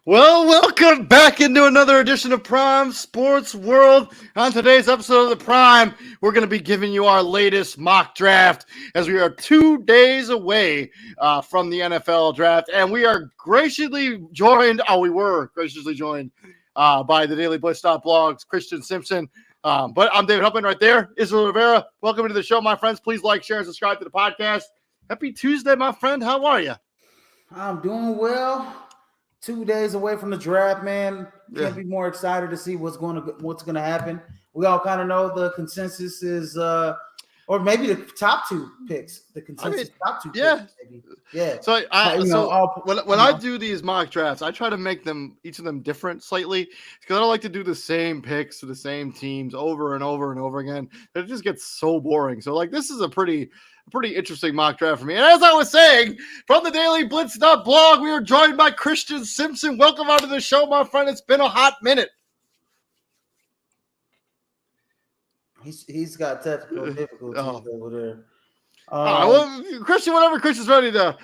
Well, welcome back into another edition of Prime Sports World. On today's episode of the Prime, we're going to be giving you our latest mock draft as we are 2 days away from the NFL draft. And we are graciously joined, we were graciously joined by the Daily Blitz Blog's Christian Simpson. But I'm David Huppman right there. Israel Rivera, welcome to the show, my friends. Please like, share, and subscribe to the podcast. Happy Tuesday, my friend. How are you? I'm doing well. 2 days away from the draft, man. Can't be more excited to see what's going to happen. We all kind of know the consensus is, or maybe the top two picks. The consensus top two picks. Maybe. Yeah. So when I do these mock drafts, I try to make each of them different slightly because I don't like to do the same picks to the same teams over and over and over again. It just gets so boring. So this is a pretty interesting mock draft for me. And as I was saying, from the Daily Blitz blog, we are joined by Christian Simpson. Welcome onto the show, my friend. It's been a hot minute. He's got technical difficulties over there. Christian, whenever Christian's ready to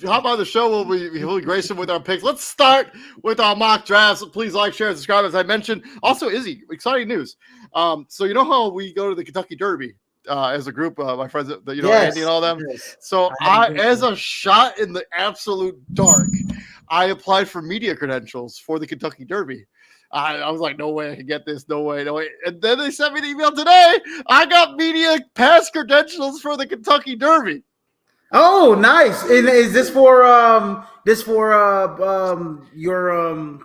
hop on the show, we'll be grace him with our picks. Let's start with our mock drafts. Please like, share, and subscribe, as I mentioned. Also, Izzy, exciting news. So you know how we go to the Kentucky Derby as a group, my friends, Andy and all them. Yes. So as a shot in the absolute dark, I applied for media credentials for the Kentucky Derby. I was like, no way I can get this. No way. And then they sent me an email today. I got media pass credentials for the Kentucky Derby. Oh, nice. And is this for your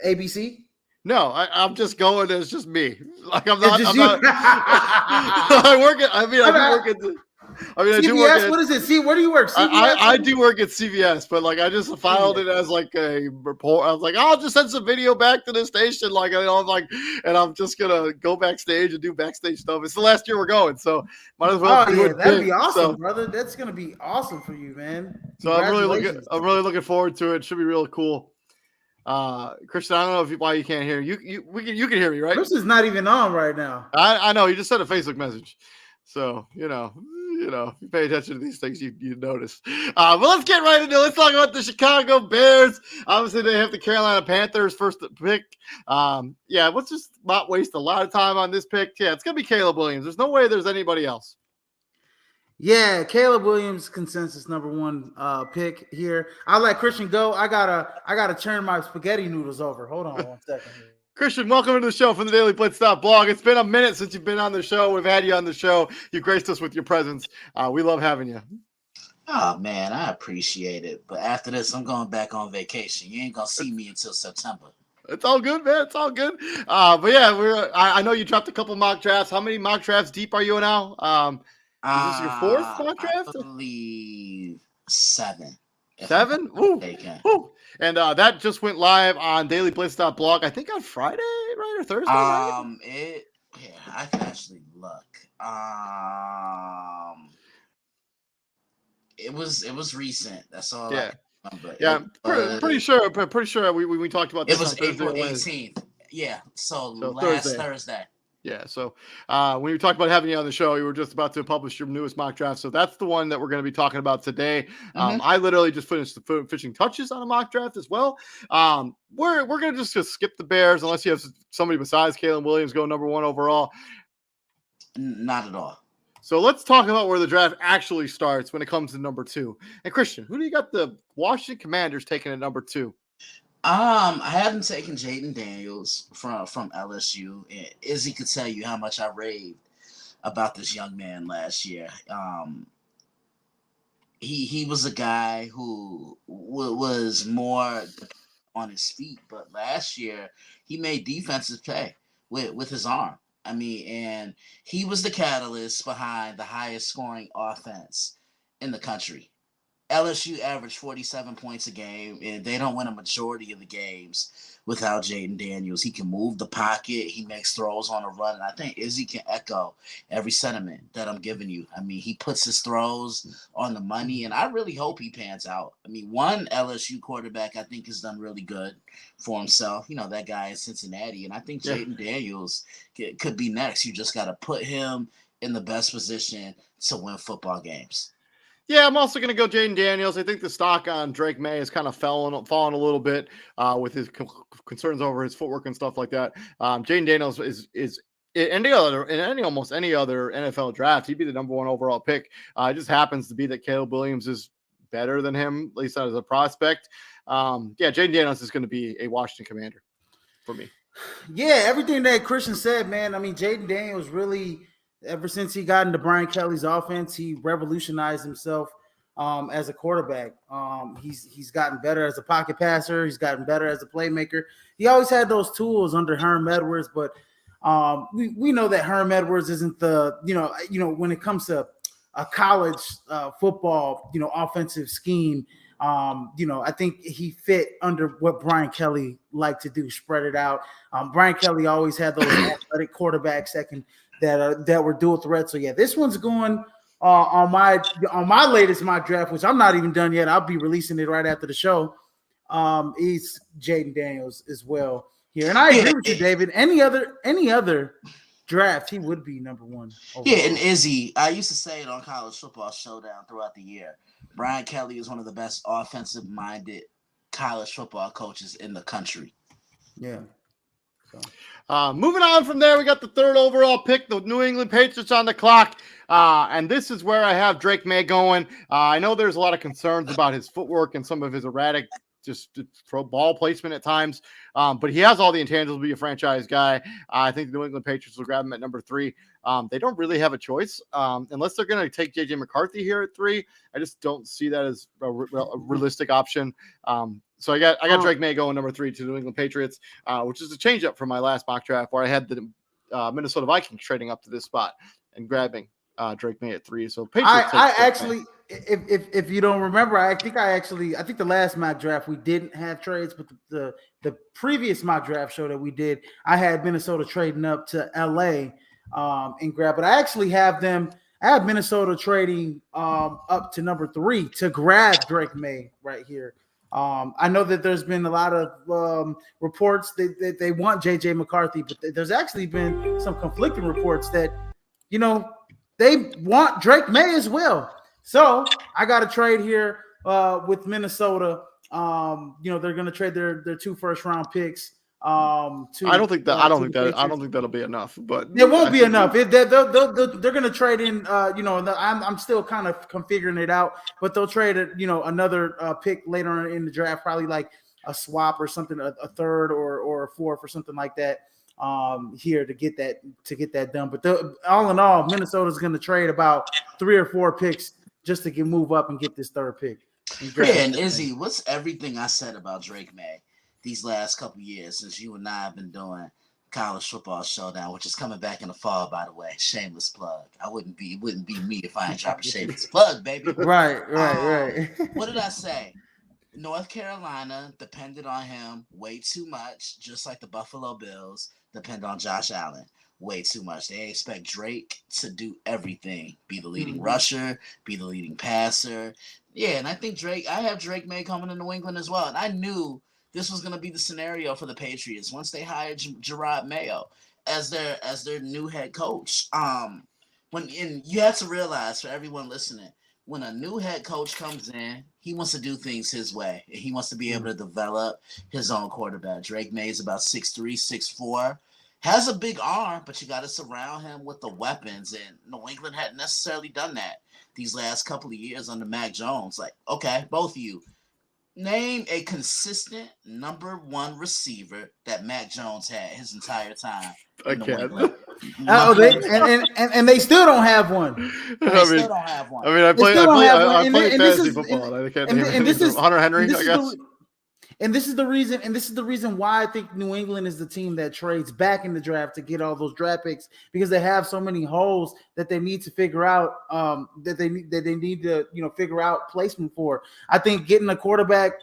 ABC? No, I'm just going as just me. Like I'm not. I work at. I do work at. CVS, I do work at. What is it? See, where do you work? CVS? I do work at CVS, but I just filed it as a report. I was like, I'll just send some video back to the station, and I'm just gonna go backstage and do backstage stuff. It's the last year we're going, so might as well. That'd be awesome, brother. That's gonna be awesome for you, man. So I'm really looking forward to it. It should be real cool. Christian, I don't know why you can't hear you can hear me, right? This is not even on right now. I know, you just sent a Facebook message, so if you pay attention to these things, you notice. But let's get right into it. Let's talk about the Chicago Bears. Obviously, they have the Carolina Panthers first pick. Let's just not waste a lot of time on this pick. Yeah, it's gonna be Caleb Williams. There's no way there's anybody else. Yeah, Caleb Williams, consensus number one pick here. I'll let Christian go. I gotta turn my spaghetti noodles over. Hold on 1 second here. Christian, welcome to the show from the Daily Blitz blog. It's been a minute since you've been on the show. We've had you on the show. You graced us with your presence. We love having you. Oh, man, I appreciate it. But after this, I'm going back on vacation. You ain't going to see me until September. It's all good, man. It's all good. But yeah, I know you dropped a couple mock drafts. How many mock drafts deep are you now? Is this your fourth mock draft? I believe 7. 7? Ooh. Ooh. And that just went live on dailyblitz.blog, I think on Friday, right? Or Thursday? Right? I can actually look. It was recent. That's all. Yeah. Pretty sure we talked about this. It was April 18th. Yeah. So last Thursday. Yeah, so when we talked about having you on the show, you were just about to publish your newest mock draft. So that's the one that we're going to be talking about today. I literally just finished the finishing touches on a mock draft as well. We're going to just skip the Bears unless you have somebody besides Caleb Williams go number 1 overall. Not at all. So let's talk about where the draft actually starts when it comes to number 2. And Christian, who do you got the Washington Commanders taking at number 2? I haven't taken Jaden Daniels from LSU. Izzy could tell you how much I raved about this young man last year. He was a guy who was more on his feet, but last year he made defenses pay with his arm. I mean, and he was the catalyst behind the highest scoring offense in the country. LSU averaged 47 points a game, and they don't win a majority of the games without Jaden Daniels. He can move the pocket. He makes throws on a run, and I think Izzy can echo every sentiment that I'm giving you. I mean, he puts his throws on the money, and I really hope he pans out. I mean, one LSU quarterback I think has done really good for himself. That guy in Cincinnati, and I think Jaden Daniels could be next. You just got to put him in the best position to win football games. Yeah, I'm also going to go Jaden Daniels. I think the stock on Drake May has kind of fallen a little bit with his concerns over his footwork and stuff like that. Jaden Daniels is almost any other NFL draft, he'd be the number 1 overall pick. It just happens to be that Caleb Williams is better than him, at least as a prospect. Yeah, Jaden Daniels is going to be a Washington Commander for me. Yeah, everything that Christian said, man. I mean, Jaden Daniels really, ever since he got into Brian Kelly's offense, he revolutionized himself as a quarterback. He's gotten better as a pocket passer. He's gotten better as a playmaker. He always had those tools under Herm Edwards, but we know that Herm Edwards isn't the when it comes to a college football offensive scheme. I think he fit under what Brian Kelly liked to do, spread it out. Brian Kelly always had those athletic quarterbacks that were dual threats. So yeah, this one's going on my latest mock draft, which I'm not even done yet. I'll be releasing it right after the show. Is Jaden Daniels as well here, and I agree with you, David. Any other draft, he would be number 1. Overall. Yeah, and Izzy, I used to say it on College Football Showdown throughout the year. Brian Kelly is one of the best offensive-minded college football coaches in the country. Yeah. Moving on from there, we got the 3rd overall pick, the New England Patriots on the clock. And this is where I have Drake May going. I know there's a lot of concerns about his footwork and some of his erratic just throw ball placement at times. But he has all the intangibles to be a franchise guy. I think the New England Patriots will grab him at number 3. They don't really have a choice unless they're going to take JJ McCarthy here at 3. I just don't see that as a realistic option. So I got Drake May going number 3 to the New England Patriots, which is a change up from my last mock draft where I had the Minnesota Vikings trading up to this spot and grabbing Drake May at 3. So Patriots I actually, if you don't remember, I think the last mock draft we didn't have trades, but the previous mock draft show that we did, I had Minnesota trading up to LA and grab. But I actually have them. I have Minnesota trading up to number 3 to grab Drake May right here. I know that there's been a lot of reports that they want JJ McCarthy, but there's actually been some conflicting reports that they want Drake May as well. So I got a trade here with Minnesota. They're going to trade their 2 first-round picks. I don't think that'll be enough. But it won't be enough. They're going to trade in. I'm still kind of configuring it out, but they'll trade another pick later on in the draft, probably like a swap or something, a 3rd or a 4th or something like that. Here to get that done. But all in all, Minnesota's going to trade about 3 or 4 picks just to move up and get this 3rd pick. And Izzy, what's everything I said about Drake May these last couple years since you and I have been doing College Football Showdown, which is coming back in the fall, by the way. Shameless plug. It wouldn't be me if I ain't drop a shameless plug, baby. Right. What did I say? North Carolina depended on him way too much, just like the Buffalo Bills depend on Josh Allen way too much. They expect Drake to do everything, be the leading rusher, be the leading passer. Yeah, and I think I have Drake May coming to New England as well. And I knew this was going to be the scenario for the Patriots once they hired Gerard Mayo as their new head coach. You have to realize, for everyone listening, when a new head coach comes in, he wants to do things his way. He wants to be able to develop his own quarterback. Drake May is about 6'3", 6'4", has a big arm, but you got to surround him with the weapons. And New England hadn't necessarily done that these last couple of years under Mac Jones. Like, okay, both of you, name a consistent number 1 receiver that Mac Jones had his entire time. I can't. And they still don't have one. I mean, I play fantasy football. I can't name it. This is Hunter Henry, I guess. And this is the reason why I think New England is the team that trades back in the draft to get all those draft picks, because they have so many holes that they need to figure out that they need to figure out placement for. I think getting a quarterback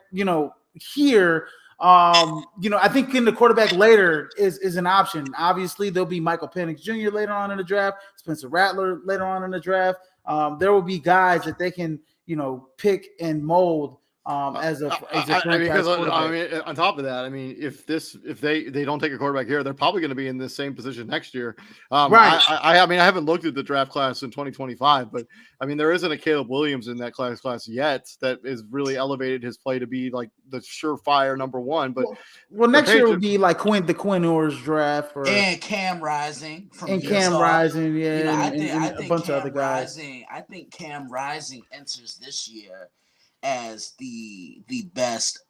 here I think getting the quarterback later is an option. Obviously, there'll be Michael Penix Jr. later on in the draft, Spencer Rattler later on in the draft. There will be guys that they can pick and mold as a because franchise quarterback. mean, on top of that, I mean, if they don't take a quarterback here, they're probably going to be in the same position next year. Right. I mean, I haven't looked at the draft class in 2025, but I mean, there isn't a Caleb Williams in that class yet that is really elevated his play to be like the surefire number one. But well next year would be like the Quinn Ewers draft and Cam Rising from Cam Utah. Rising, yeah, You know, I and think a bunch Cam of other guys. I think Cam Rising enters this year as the best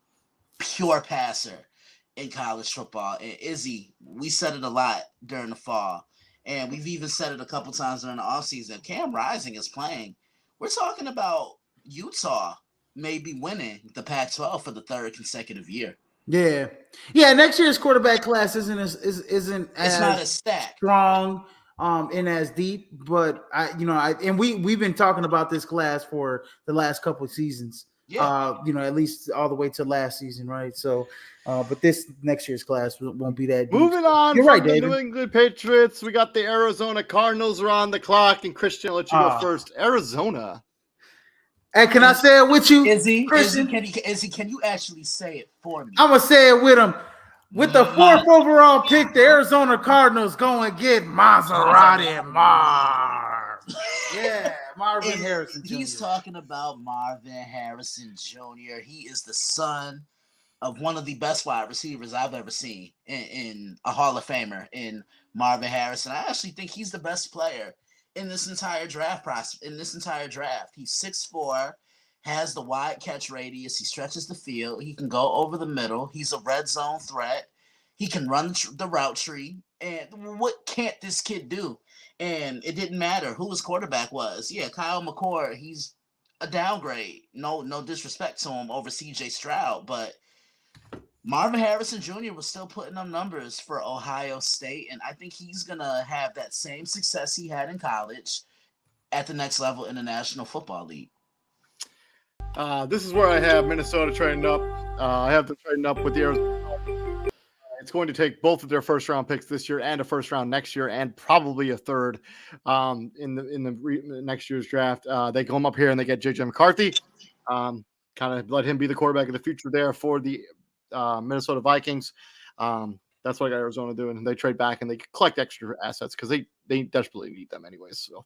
pure passer in college football. And Izzy, we said it a lot during the fall, and we've even said it a couple times during the offseason. Cam Rising is playing. We're talking about Utah maybe winning the Pac-12 for the third consecutive year. Yeah. Next year's quarterback class isn't it's not as stacked, strong, and as deep. But we've been talking about this class for the last couple of seasons. Yeah. At least all the way to last season, right? So, but this next year's class won't be that deep. Moving on, you're from right, the David. New England Patriots, we got the Arizona Cardinals are on the clock, and Christian, I'll let you go first. Arizona. Hey, can I say it with you, Christian? Can you actually say it for me? I'm gonna say it with him. With the 4th overall pick, the Arizona Cardinals go and get Maserati and Marv. Yeah, Marvin Harrison Jr. He's talking about Marvin Harrison Jr. He is the son of one of the best wide receivers I've ever seen in a Hall of Famer in Marvin Harrison. I actually think he's the best player in this entire draft process. He's 6'4", has the wide catch radius. He stretches the field. He can go over the middle. He's a red zone threat. He can run the route tree. And what can't this kid do? And it didn't matter who his quarterback was. Yeah, Kyle McCord, he's a downgrade. No disrespect to him over CJ Stroud, but Marvin Harrison Jr. was still putting up numbers for Ohio State, and I think he's going to have that same success he had in college at the next level in the National Football League. This is where I have Minnesota trading up. I have them trading up with the Arizona. It's going to take both of their first-round picks this year and a first-round next year, and probably a third in the next year's draft. They come up here and they get J.J. McCarthy, kind of let him be the quarterback of the future there for the Minnesota Vikings. That's what I got Arizona doing. And they trade back and they collect extra assets because they desperately need them anyways. So,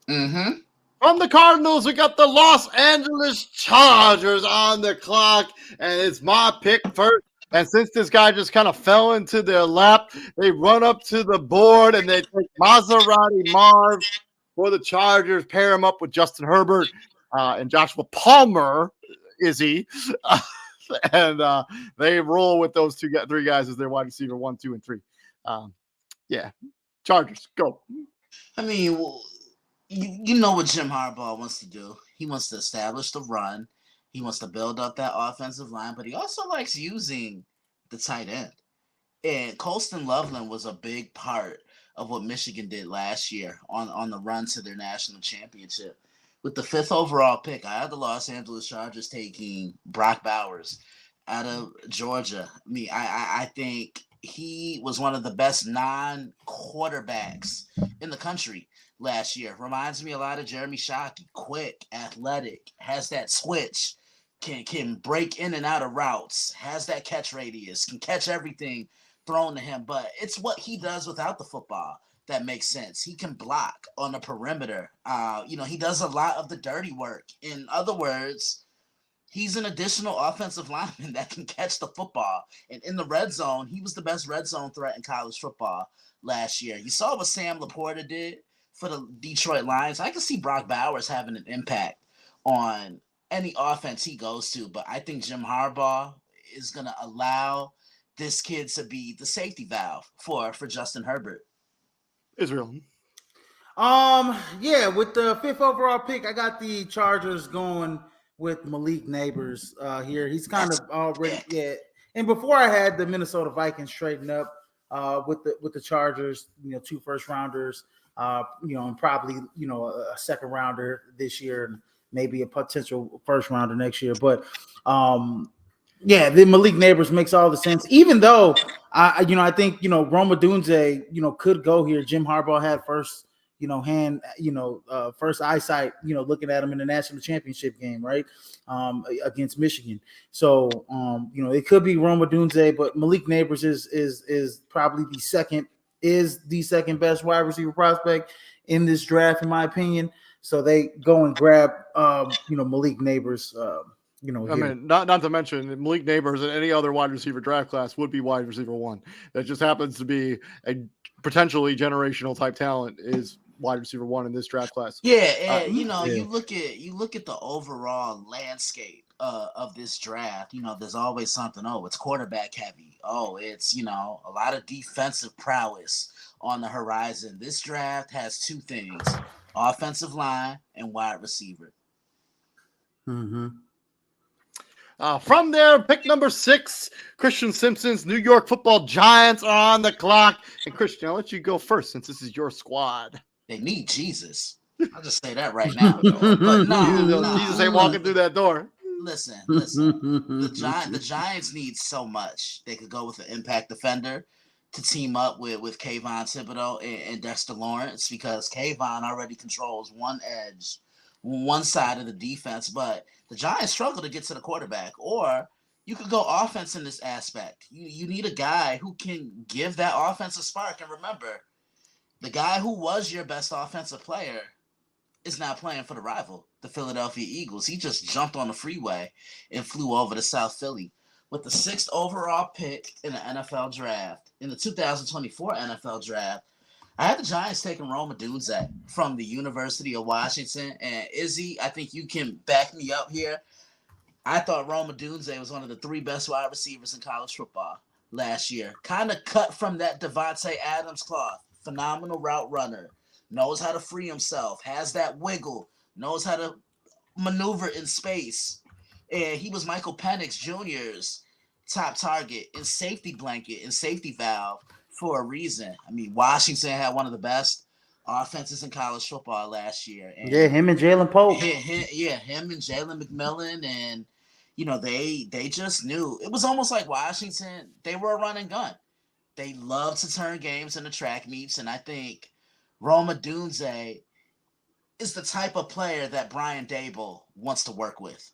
From the Cardinals, we got the Los Angeles Chargers on the clock, and it's my pick first. And since this guy just kind of fell into their lap, they run up to the board and they take Maserati Marv for the Chargers, pair him up with Justin Herbert and Joshua Palmer, Izzy. And they roll with those three guys as their wide receiver 1, 2, and 3. Chargers, go. I mean, you know what Jim Harbaugh wants to do. He wants to establish the run. He wants to build up that offensive line, but he also likes using the tight end. And Colston Loveland was a big part of what Michigan did last year on the run to their national championship. With the 5th overall pick, I had the Los Angeles Chargers taking Brock Bowers out of Georgia. I think he was one of the best non-quarterbacks in the country last year. Reminds me a lot of Jeremy Shockey. Quick, athletic, has that switch, can break in and out of routes, has that catch radius, can catch everything thrown to him. But it's what he does without the football that makes sense. He can block on the perimeter. He does a lot of the dirty work. In other words, he's an additional offensive lineman that can catch the football. And in the red zone, he was the best red zone threat in college football last year. You saw what Sam Laporta did for the Detroit Lions. I can see Brock Bowers having an impact on any offense he goes to, but I think Jim Harbaugh is going to allow this kid to be the safety valve for Justin Herbert. Israel. With the 5th overall pick, I got the Chargers going with Malik Neighbors here. He's kind of already, And before I had the Minnesota Vikings trading up with the Chargers, 2 first-rounders, and probably, a second-rounder this year and maybe a potential first-rounder next year. But, the Malik Neighbors makes all the sense. Even though, I think, Roma Dunze, could go here. Jim Harbaugh had first first eyesight, looking at him in the national championship game, right, against Michigan. So, it could be Rome Odunze, but Malik Neighbors is probably the second best wide receiver prospect in this draft, in my opinion. So they go and grab, Malik Neighbors. Not to mention Malik Neighbors and any other wide receiver draft class would be wide receiver one. That just happens to be a potentially generational type talent is wide receiver one in this draft class. Yeah, and you look at the overall landscape of this draft. There's always something. Oh, it's quarterback heavy. Oh, it's a lot of defensive prowess on the horizon. This draft has two things: offensive line and wide receiver. Mm-hmm. From there, pick number 6, Christian Simpson's New York Football Giants are on the clock. And Christian, I'll let you go first since this is your squad. They need Jesus. I'll just say that right now. But Jesus ain't walking through that door. Listen. The Giants need so much. They could go with an impact defender to team up with Kayvon Thibodeau and Dexter Lawrence, because Kayvon already controls one edge, one side of the defense, but the Giants struggle to get to the quarterback. Or you could go offense in this aspect. You need a guy who can give that offensive spark. And remember, the guy who was your best offensive player is now playing for the rival, the Philadelphia Eagles. He just jumped on the freeway and flew over to South Philly. With the 6th overall pick in the NFL draft, in the 2024 NFL draft, I had the Giants taking Rome Odunze from the University of Washington. And Izzy, I think you can back me up here. I thought Rome Odunze was one of the 3 best wide receivers in college football last year. Kind of cut from that Devontae Adams cloth. Phenomenal route runner. Knows how to free himself. Has that wiggle. Knows how to maneuver in space. And he was Michael Penix Jr.'s top target in safety blanket and safety valve for a reason. I mean, Washington had one of the best offenses in college football last year. And him and Jalen Pope. Him and Jalen McMillan. And, they just knew. It was almost like Washington, they were a run and gun. They love to turn games into track meets. And I think Rome Odunze is the type of player that Brian Daboll wants to work with.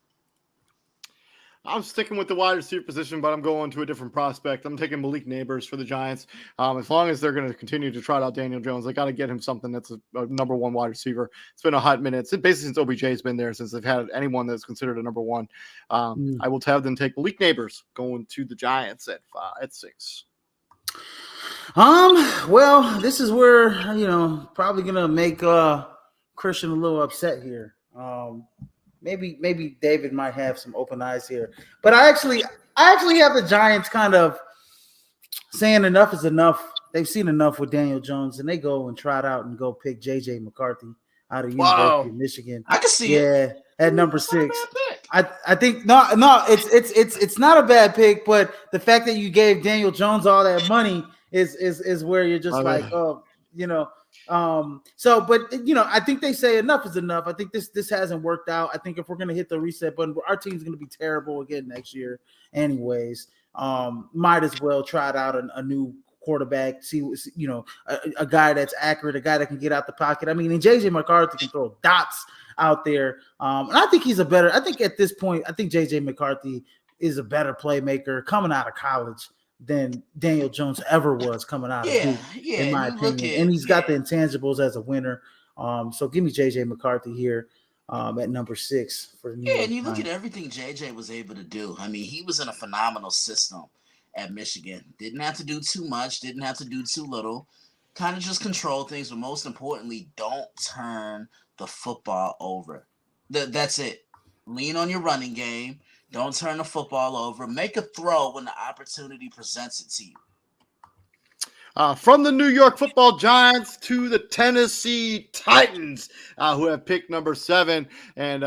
I'm sticking with the wide receiver position, but I'm going to a different prospect. I'm taking Malik Neighbors for the Giants. As long as they're going to continue to trot out Daniel Jones, they got to get him something that's a number 1 wide receiver. It's been a hot minute. Basically, since OBJ's been there, since they've had anyone that's considered a number 1. I will have them take Malik Neighbors going to the Giants at 6. Well, this is where, probably going to make Christian a little upset here. Maybe David might have some open eyes here, but I actually have the Giants kind of saying enough is enough. They've seen enough with Daniel Jones, and they go and trot out and go pick J.J. McCarthy out of University of Michigan. I can see it. At number 6. I think no, it's not a bad pick, but the fact that you gave Daniel Jones all that money is where you're just I think they say enough is enough. I think this hasn't worked out. I think if we're gonna hit the reset button, our team's gonna be terrible again next year, anyways. Might as well try it out a new quarterback, see a guy that's accurate, a guy that can get out the pocket. I mean, and JJ McCarthy can throw dots out there. And I think I think at this point, I think JJ McCarthy is a better playmaker coming out of college than Daniel Jones ever was coming out of Duke, in my opinion. And he's got the intangibles as a winner. So give me JJ McCarthy here at number 6 for the New York and you Times. look at everything JJ was able to do. I mean, he was in a phenomenal system at Michigan. Didn't have to do too much, didn't have to do too little. Kind of just control things, but most importantly, don't turn the football over. That's it. Lean on your running game. Don't turn the football over. Make a throw when the opportunity presents it to you. From the New York Football Giants to the Tennessee Titans, who have picked number 7. And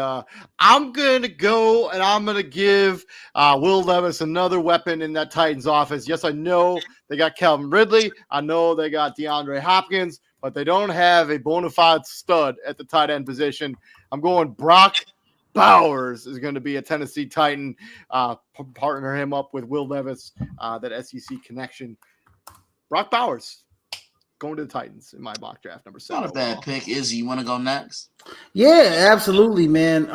I'm going to go and I'm going to give Will Levis another weapon in that Titans offense. Yes, I know they got Calvin Ridley. I know they got DeAndre Hopkins, but they don't have a bona fide stud at the tight end position. I'm going Brock Bowers is going to be a Tennessee Titan. Partner him up with Will Levis, that SEC connection. Brock Bowers going to the Titans in my mock draft, number 7. Not a bad pick. Izzy, you want to go next? Yeah, absolutely, man.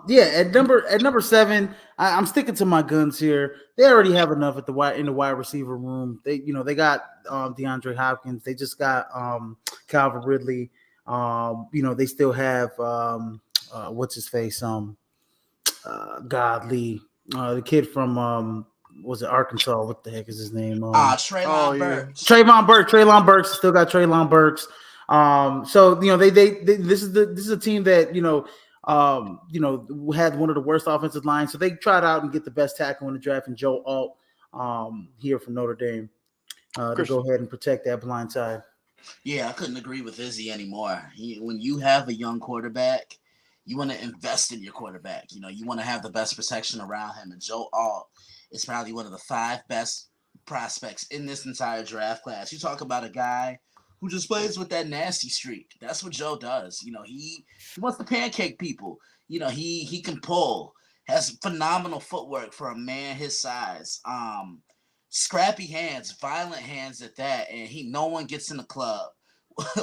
Yeah, at number 7, I'm sticking to my guns here. They already have enough at in the wide receiver room. They got DeAndre Hopkins. They just got Calvin Ridley. They still have what's his face? Godly, the kid from was it Arkansas? What the heck is his name? Treylon Burks. Treylon Burks. Still got Treylon Burks. So they this is a team that had one of the worst offensive lines. So they tried out and get the best tackle in the draft, and Joe Alt here from Notre Dame to go ahead and protect that blind side. Yeah, I couldn't agree with Izzy anymore. When you have a young quarterback, you want to invest in your quarterback. You want to have the best protection around him. And Joe Alt is probably one of the 5 best prospects in this entire draft class. You talk about a guy who just plays with that nasty streak. That's what Joe does. He wants to pancake people. He can pull, has phenomenal footwork for a man his size. Scrappy hands, violent hands at that, and no one gets in the club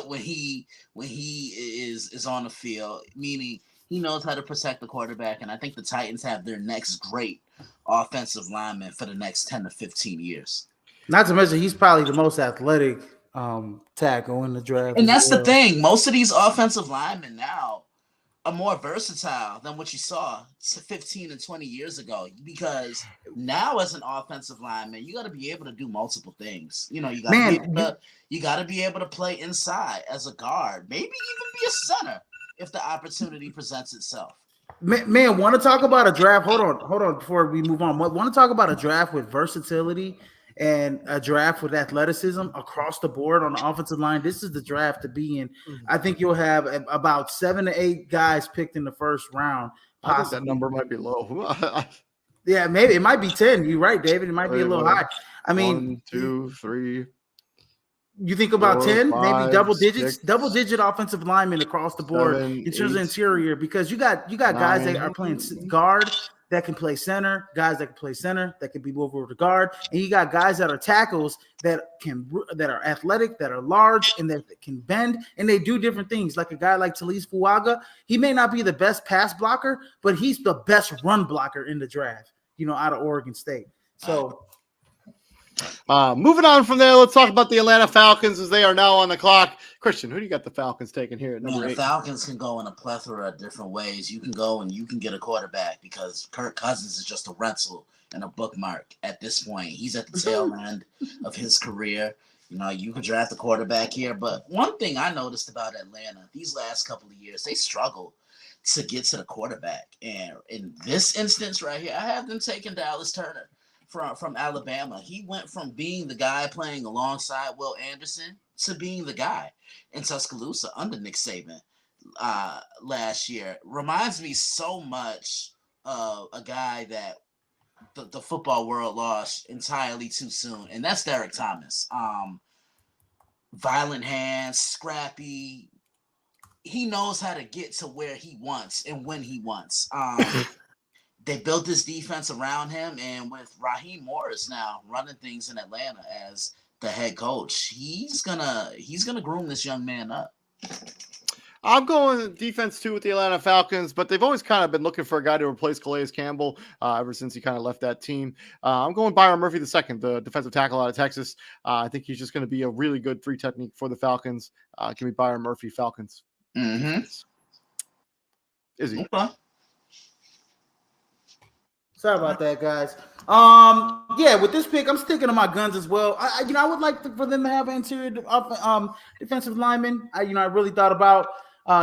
when he is on the field, meaning he knows how to protect the quarterback. And I think the Titans have their next great offensive lineman for the next 10 to 15 years. Not to mention, he's probably the most athletic tackle in the draft. And that's the thing. Most of these offensive linemen now are more versatile than what you saw 15 and 20 years ago, because now as an offensive lineman, you got to be able to do multiple things. You got to be able to play inside as a guard, maybe even be a center if the opportunity presents itself. Man, want to talk about a draft? Hold on before we move on. Want to talk about a draft with versatility and a draft with athleticism across the board on the offensive line? This is the draft to be in. I think you'll have about 7 to 8 guys picked in the first round. I think that number might be low. Yeah, maybe it might be 10. You're right, David. It might be a little high. I mean, 1, 2, 3. You think about 4, 10, 5, maybe double digits, 6, double-digit offensive linemen across the board 7, in terms of 8, interior, because you got guys that are playing guard, that can play center, guys that can play center, that can be moved over to guard, and you got guys that are tackles that are athletic, that are large, and that can bend, and they do different things. Like a guy like Talise Fuaga, he may not be the best pass blocker, but he's the best run blocker in the draft, out of Oregon State. So moving on from there, let's talk about the Atlanta Falcons as they are now on the clock. Christian, who do you got the Falcons taking here at number 8? The Falcons can go in a plethora of different ways. You can go and you can get a quarterback, because Kirk Cousins is just a rental and a bookmark at this point. He's at the tail end of his career. You can draft a quarterback here. But one thing I noticed about Atlanta these last couple of years, they struggle to get to the quarterback. And in this instance right here, I have them taking Dallas Turner from Alabama. He went from being the guy playing alongside Will Anderson to being the guy in Tuscaloosa under Nick Saban last year. Reminds me so much of a guy that the football world lost entirely too soon, and that's Derek Thomas. Violent hands, scrappy. He knows how to get to where he wants and when he wants. They built this defense around him, and with Raheem Morris now running things in Atlanta as the head coach, he's gonna groom this young man up. I'm going defense too with the Atlanta Falcons, but they've always kind of been looking for a guy to replace Calais Campbell ever since he kind of left that team. I'm going Byron Murphy II, the defensive tackle out of Texas. I think he's just going to be a really good 3 technique for the Falcons. Give me Byron Murphy, Falcons. Mm-hmm. Is he? Okay. Sorry about that, guys. Yeah, with this pick, I'm sticking to my guns as well. I would like for them to have an interior defensive lineman. I really thought about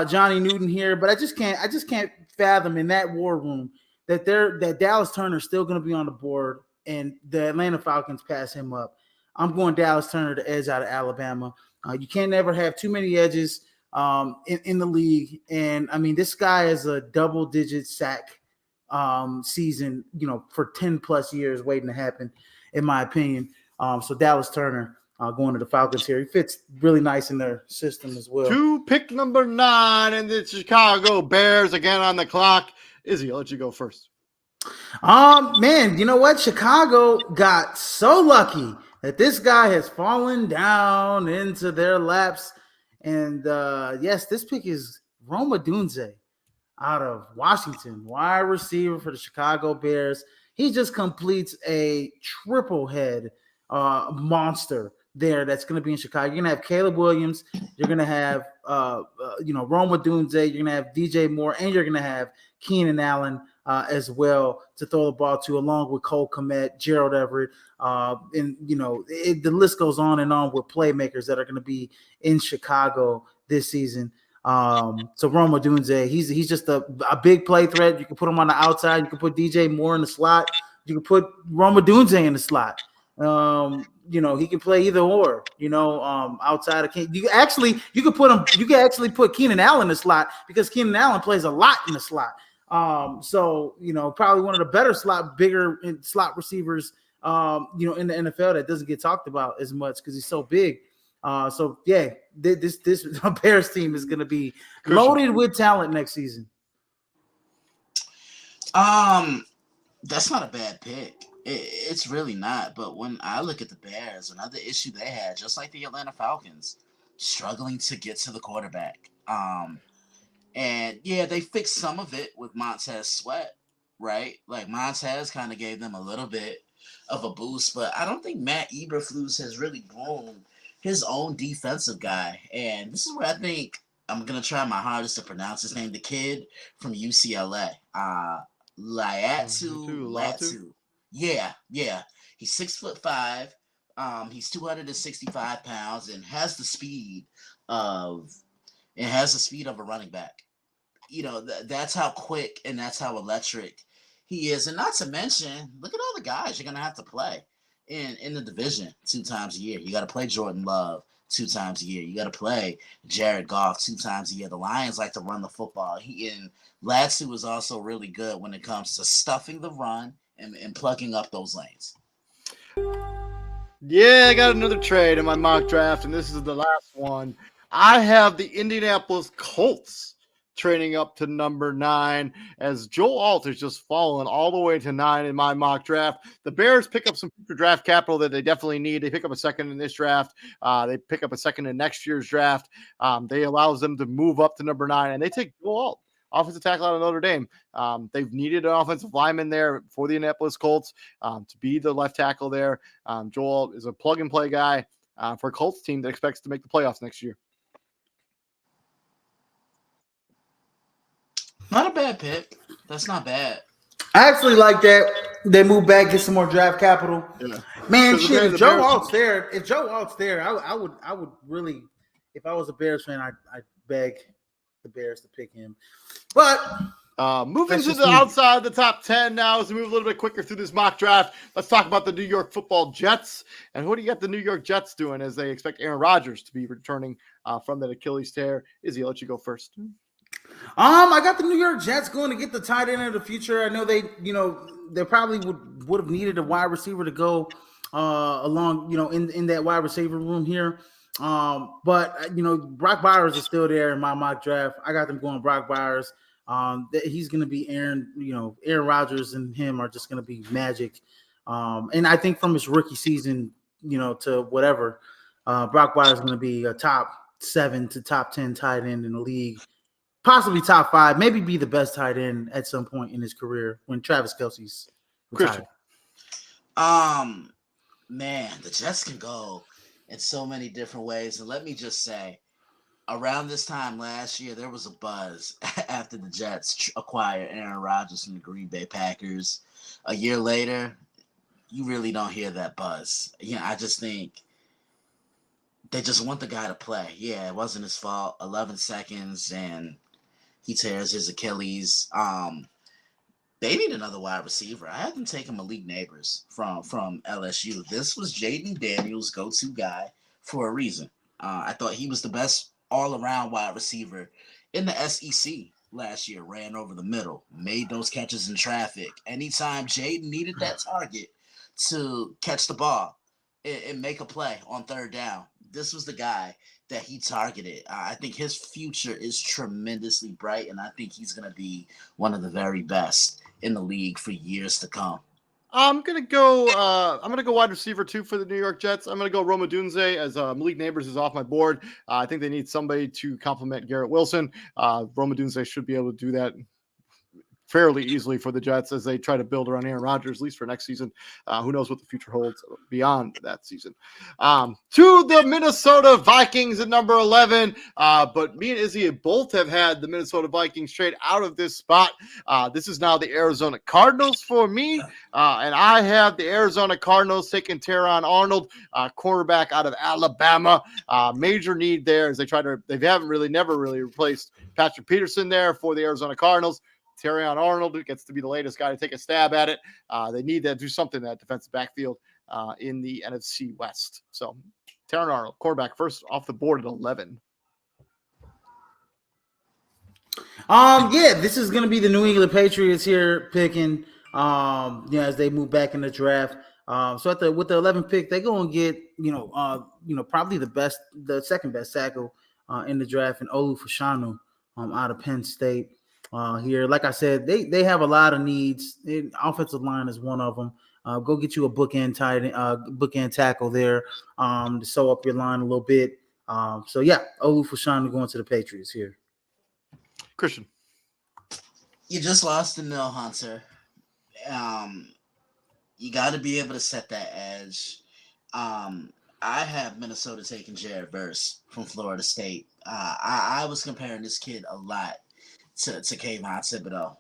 Johnny Newton here, but I just can't fathom in that war room that Dallas Turner is still going to be on the board and the Atlanta Falcons pass him up. I'm going Dallas Turner, the edge out of Alabama. You can't never have too many edges in the league, and I mean this guy is a double-digit sack season, for 10 plus years waiting to happen, in my opinion. So Dallas Turner going to the Falcons here. He fits really nice in their system as well. To pick number 9 and the Chicago Bears again on the clock. Izzy, I'll let you go first. Man, you know what? Chicago got so lucky that this guy has fallen down into their laps. And yes, this pick is Roma Dunze out of Washington, wide receiver for the Chicago Bears. He just completes a triple head monster there that's going to be in Chicago. You're going to have Caleb Williams. You're going to have, Roma Dunze. You're going to have DJ Moore, and you're going to have Keenan Allen as well to throw the ball to, along with Cole Kmet, Gerald Everett. The list goes on and on with playmakers that are going to be in Chicago this season. So Roma Dunze, he's just a big play threat. You can put him on the outside. You can put DJ Moore in the slot. You can put Roma Dunze in the slot. He can play either or. Outside of you can actually put Keenan Allen in the slot because Keenan Allen plays a lot in the slot. Probably one of the better bigger slot receivers. In the NFL that doesn't get talked about as much because he's so big. This Bears team is going to be loaded with talent next season. That's not a bad pick. It's really not. But when I look at the Bears, another issue they had, just like the Atlanta Falcons, struggling to get to the quarterback. And yeah, they fixed some of it with Montez Sweat, right? Like Montez kind of gave them a little bit of a boost, but I don't think Matt Eberflus has really grown his own defensive guy. And this is where I think I'm going to try my hardest to pronounce his name, the kid from UCLA. Latu. Yeah. He's 6'5". He's 265 pounds and has the speed of a running back. That's how quick and that's how electric he is. And not to mention, look at all the guys you're going to have to play in the division 2 times a year. You got to play Jordan Love 2 times a year. You got to play Jared Goff 2 times a year. The Lions like to run the football. Latu is also really good when it comes to stuffing the run and plugging up those lanes. Yeah, I got another trade in my mock draft, and this is the last one. I have the Indianapolis Colts trading up to number 9 as Joel Alt has just fallen all the way to 9 in my mock draft. The Bears pick up some future draft capital that they definitely need. They pick up a second in this draft. They pick up a second in next year's draft. They allows them to move up to number 9, and they take Joel Alt, offensive tackle out of Notre Dame. They've needed an offensive lineman there for the Indianapolis Colts to be the left tackle there. Joel Alt is a plug-and-play guy for a Colts team that expects to make the playoffs next year. Not a bad pick. That's not bad. I actually like that they move back, get some more draft capital. Yeah. Man, shit. If Joe Alt's there, I would really, if I was a Bears fan, I'd beg the Bears to pick him. But moving to the outside of the top 10 now as we move a little bit quicker through this mock draft. Let's talk about the New York Football Jets. And what do you got the New York Jets doing as they expect Aaron Rodgers to be returning from that Achilles tear? Izzy, I'll let you go first. I got the New York Jets going to get the tight end of the future. I know they probably would have needed a wide receiver to go along, in that wide receiver room here. But Brock Bowers is still there in my mock draft. I got them going Brock Bowers. He's going to be Aaron Rodgers and him are just going to be magic. And I think from his rookie season, to whatever, Brock Bowers is going to be a top 7 to top 10 tight end in the league. Possibly top 5, maybe be the best tight end at some point in his career when Travis Kelce's retired. Man, the Jets can go in so many different ways. And let me just say, around this time last year, there was a buzz after the Jets acquired Aaron Rodgers from the Green Bay Packers. A year later, you really don't hear that buzz. I just think they just want the guy to play. Yeah, it wasn't his fault. 11 seconds and he tears his Achilles. They need another wide receiver. I had them taking Malik Neighbors from LSU. This was Jaden Daniels' go-to guy for a reason. I thought he was the best all-around wide receiver in the SEC last year. Ran over the middle, made those catches in traffic. Anytime Jaden needed that target to catch the ball and make a play on third down, this was the guy that he targeted. I think his future is tremendously bright, and I think he's going to be one of the very best in the league for years to come. I'm gonna go. I'm gonna go wide receiver 2 for the New York Jets. I'm gonna go Roma Dunze as Malik Neighbors is off my board. I think they need somebody to complement Garrett Wilson. Roma Dunze should be able to do that fairly easily for the Jets as they try to build around Aaron Rodgers, at least for next season. Who knows what the future holds beyond that season. To the Minnesota Vikings at number 11. But me and Izzy both have had the Minnesota Vikings trade out of this spot. This is now the Arizona Cardinals for me. And I have the Arizona Cardinals taking Teron Arnold, quarterback out of Alabama. Major need there as they never really replaced Patrick Peterson there for the Arizona Cardinals. Terrion Arnold gets to be the latest guy to take a stab at it. They need to do something in that defensive backfield in the NFC West. So, Terrion Arnold, quarterback, first off the board at 11. Yeah, this is going to be the New England Patriots here picking, as they move back in the draft. So with the 11th pick, they're going to get, probably the second best tackle in the draft, and Olu Fashanu out of Penn State. Here, like I said, they have a lot of needs. Offensive line is one of them. Go get you a bookend tackle there to sew up your line a little bit. So yeah, Olu Fashanu going to the Patriots here. Christian, you just lost to Mill Hunter. You got to be able to set that edge. I have Minnesota taking Jared Verse from Florida State. I was comparing this kid a lot to Kayvon Thibodeau.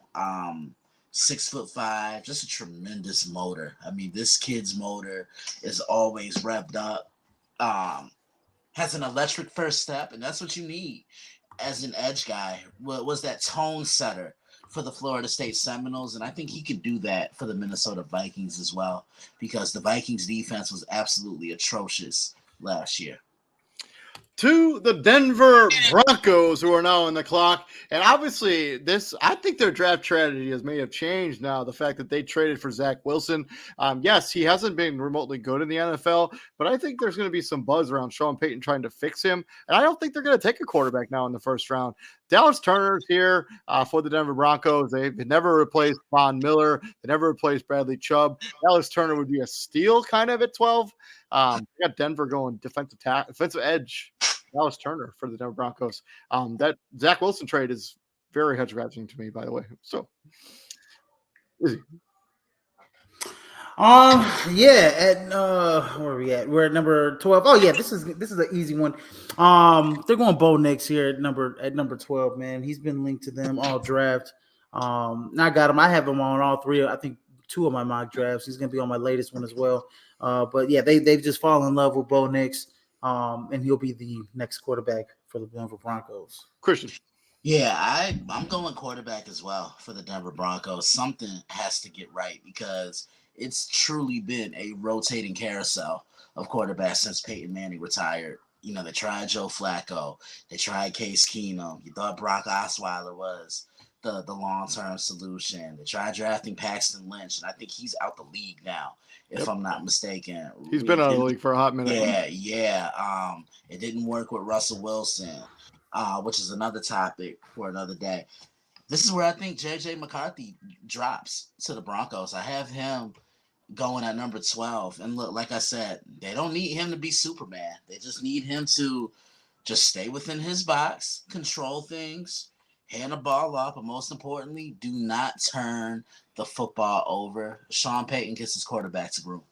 6'5", just a tremendous motor. I mean, this kid's motor is always revved up. Has an electric first step, and that's what you need as an edge guy. Was that tone setter for the Florida State Seminoles, and I think he could do that for the Minnesota Vikings as well, because the Vikings defense was absolutely atrocious last year. To the Denver Broncos, who are now on the clock. And obviously, I think their draft strategy may have changed now. The fact that they traded for Zach Wilson. Yes, he hasn't been remotely good in the NFL, but I think there's going to be some buzz around Sean Payton trying to fix him. And I don't think they're going to take a quarterback now in the first round. Dallas Turner's here for the Denver Broncos. They've never replaced Von Miller. They never replaced Bradley Chubb. Dallas Turner would be a steal kind of at 12. We got Denver going defensive edge. Dallas Turner for the Denver Broncos. That Zach Wilson trade is very head-scratching to me, by the way. So, Izzy. Where are we at? We're at number 12. Oh yeah, this is an easy one. They're going Bo Nix here at number 12. Man, he's been linked to them all draft. I got him. I have him on all three. I think 2 of my mock drafts. He's going to be on my latest one as well. But yeah, they've just fallen in love with Bo Nix. And he'll be the next quarterback for the Denver Broncos. Christian. Yeah, I'm going quarterback as well for the Denver Broncos. Something has to get right because it's truly been a rotating carousel of quarterbacks since Peyton Manning retired. You know, they tried Joe Flacco. They tried Case Keenum. You thought Brock Osweiler was the long-term solution. They tried drafting Paxton Lynch, and I think he's out the league now, if I'm not mistaken. He's been out of the league for a hot minute. Yeah. It didn't work with Russell Wilson, which is another topic for another day. This is where I think J.J. McCarthy drops to the Broncos. I have him going at number 12. And look, like I said, they don't need him to be Superman. They just need him to just stay within his box, control things, hand the ball off, but most importantly, do not turn the football over. Sean Payton gets his quarterbacks room.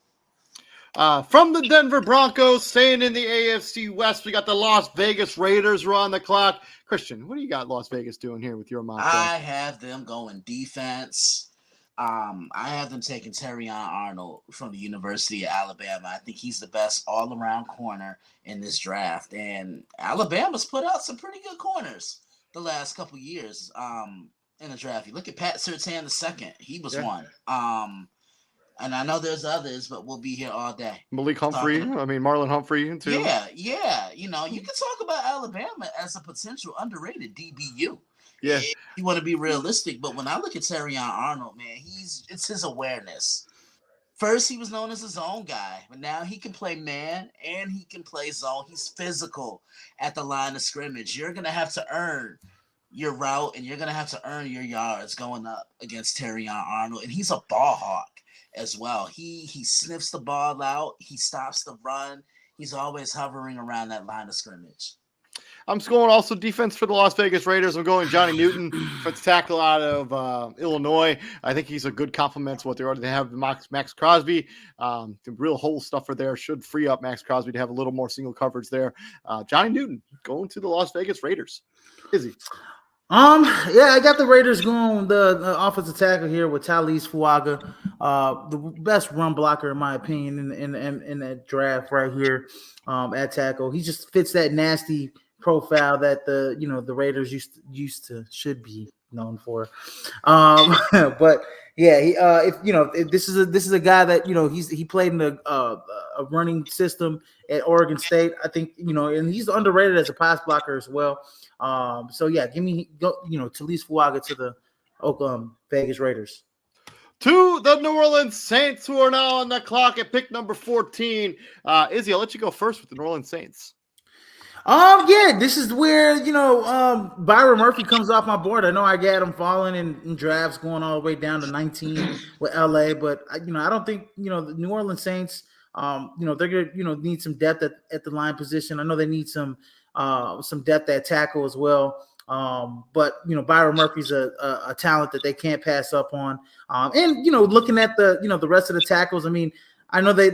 From the Denver Broncos, staying in the AFC West, we got the Las Vegas Raiders who are on the clock. Christian, what do you got Las Vegas doing here with your mock? I have them going defense. I have them taking Terrion Arnold from the University of Alabama. I think he's the best all-around corner in this draft. And Alabama's put out some pretty good corners the last couple years in the draft. You look at Pat Surtain II. He was one. And I know there's others, but we'll be here all day. Malik Humphrey. Marlon Humphrey, too. Yeah. You know, you can talk about Alabama as a potential underrated DBU. Yeah. If you want to be realistic, but when I look at Terrion Arnold, man, it's his awareness. First, he was known as a zone guy, but now he can play man and he can play zone. He's physical at the line of scrimmage. You're going to have to earn your route and you're going to have to earn your yards going up against Terrion Arnold. And he's a ball hawk. as well. He sniffs the ball out. He stops the run. He's always hovering around that line of scrimmage. I'm going also defense for the Las Vegas Raiders. I'm going Johnny Newton for the tackle out of Illinois. I think he's a good complement to what they already have. Max Crosby, the real hole stuffer there should free up Max Crosby to have a little more single coverage there. Johnny Newton going to the Las Vegas Raiders. Izzy. Yeah, I got the Raiders going the offensive tackle here with Talise Fuaga, the best run blocker in my opinion in that draft right here at tackle. He just fits that nasty profile that the Raiders should be known for. But yeah, he if this is a guy that he played in a running system at Oregon State. I think and he's underrated as a pass blocker as well. So yeah, give me Talise Fuaga to the Vegas Raiders. To the New Orleans Saints, who are now on the clock at pick number 14. Izzy, I'll let you go first with the New Orleans Saints. Yeah, this is where Byron Murphy comes off my board. I know I got him falling in drafts going all the way down to 19 with LA, but I don't think the New Orleans Saints they're gonna need some depth at the line position. I know they need some depth at tackle as well. But Byron Murphy's a talent that they can't pass up on. And looking at the rest of the tackles, I mean, I know they're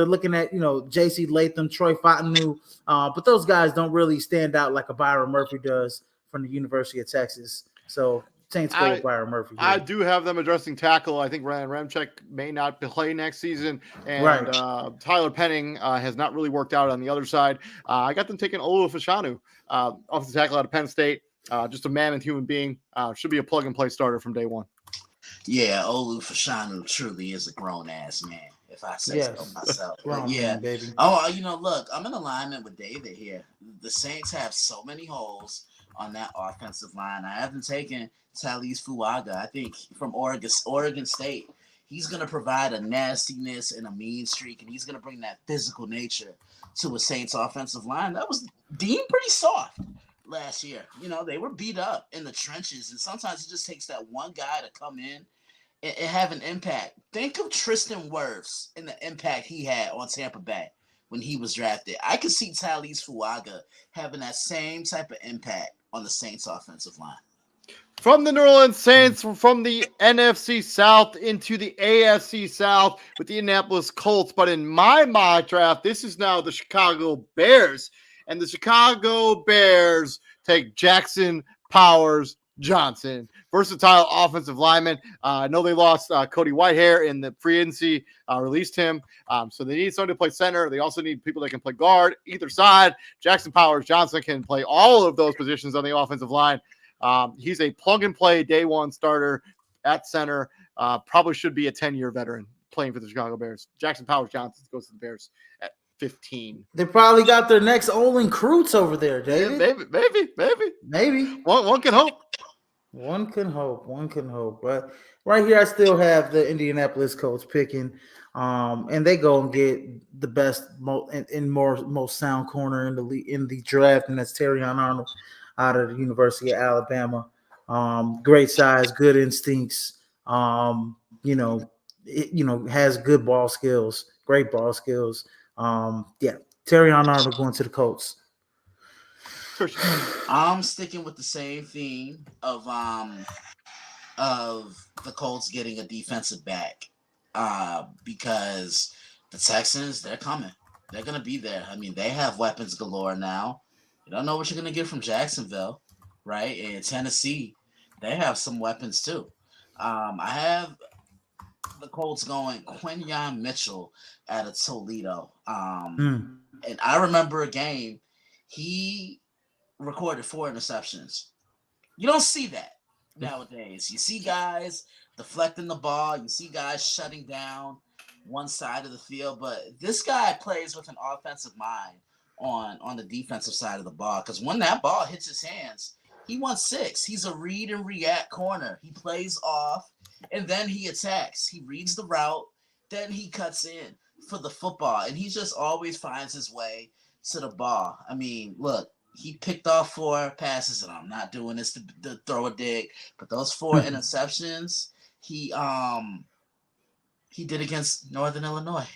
looking at J.C. Latham, Troy Fontenot, but those guys don't really stand out like a Byron Murphy does from the University of Texas. So Saints go with Byron Murphy here. I do have them addressing tackle. I think Ryan Ramczyk may not play next season, and Tyler Penning has not really worked out on the other side. I got them taking Olu Fashanu, offensive tackle out of Penn State. Just a mammoth human being. Should be a plug-and-play starter from day one. Yeah, Olu Fashanu truly is a grown-ass man, if I say so myself. Man, baby. Oh, look, I'm in alignment with David here. The Saints have so many holes on that offensive line. I haven't taken Talise Fuaga. I think from Oregon State, he's going to provide a nastiness and a mean streak, and he's going to bring that physical nature to a Saints offensive line that was deemed pretty soft last year. They were beat up in the trenches, and sometimes it just takes that one guy to come in and have an impact. Think of Tristan Wirfs and the impact he had on Tampa Bay when he was drafted. I could see Talise Fuaga having that same type of impact on the Saints offensive line. From the New Orleans Saints, from the NFC South into the AFC South with the Indianapolis Colts. But in my mock draft, this is now the Chicago Bears. And the Chicago Bears take Jackson Powers Johnson, versatile offensive lineman. I know they lost Cody Whitehair in the free agency, released him. So they need somebody to play center. They also need people that can play guard either side. Jackson Powers Johnson can play all of those positions on the offensive line. He's a plug-and-play day one starter at center. Probably should be a 10-year veteran playing for the Chicago Bears. Jackson Powers Johnson goes to the Bears at 15. They probably got their next Olin Kreutz over there, David. Yeah, maybe. One can hope. One can hope. But right here, I still have the Indianapolis Colts picking, and they go and get the best, most sound corner in the draft, and that's Terrion Arnold out of the University of Alabama. Great size, good instincts. Has good ball skills, great ball skills. Terrion Arnold going to the Colts. I'm sticking with the same theme of the Colts getting a defensive back, because the Texans, they're coming. They're gonna be there. I mean, they have weapons galore now. You don't know what you're gonna get from Jacksonville, right? And Tennessee, they have some weapons too. I have the Colts going Quinyon Mitchell out of Toledo. And I remember a game he recorded 4 interceptions. You don't see that nowadays. You see guys deflecting the ball. You see guys shutting down one side of the field. But this guy plays with an offensive mind on the defensive side of the ball. Because when that ball hits his hands, he wants 6. He's a read and react corner. He plays off, and then he attacks. He reads the route, then he cuts in for the football. And he just always finds his way to the ball. I mean, look. He picked off 4 passes, and I'm not doing this to throw a dig, but those 4 interceptions, he He did against Northern Illinois.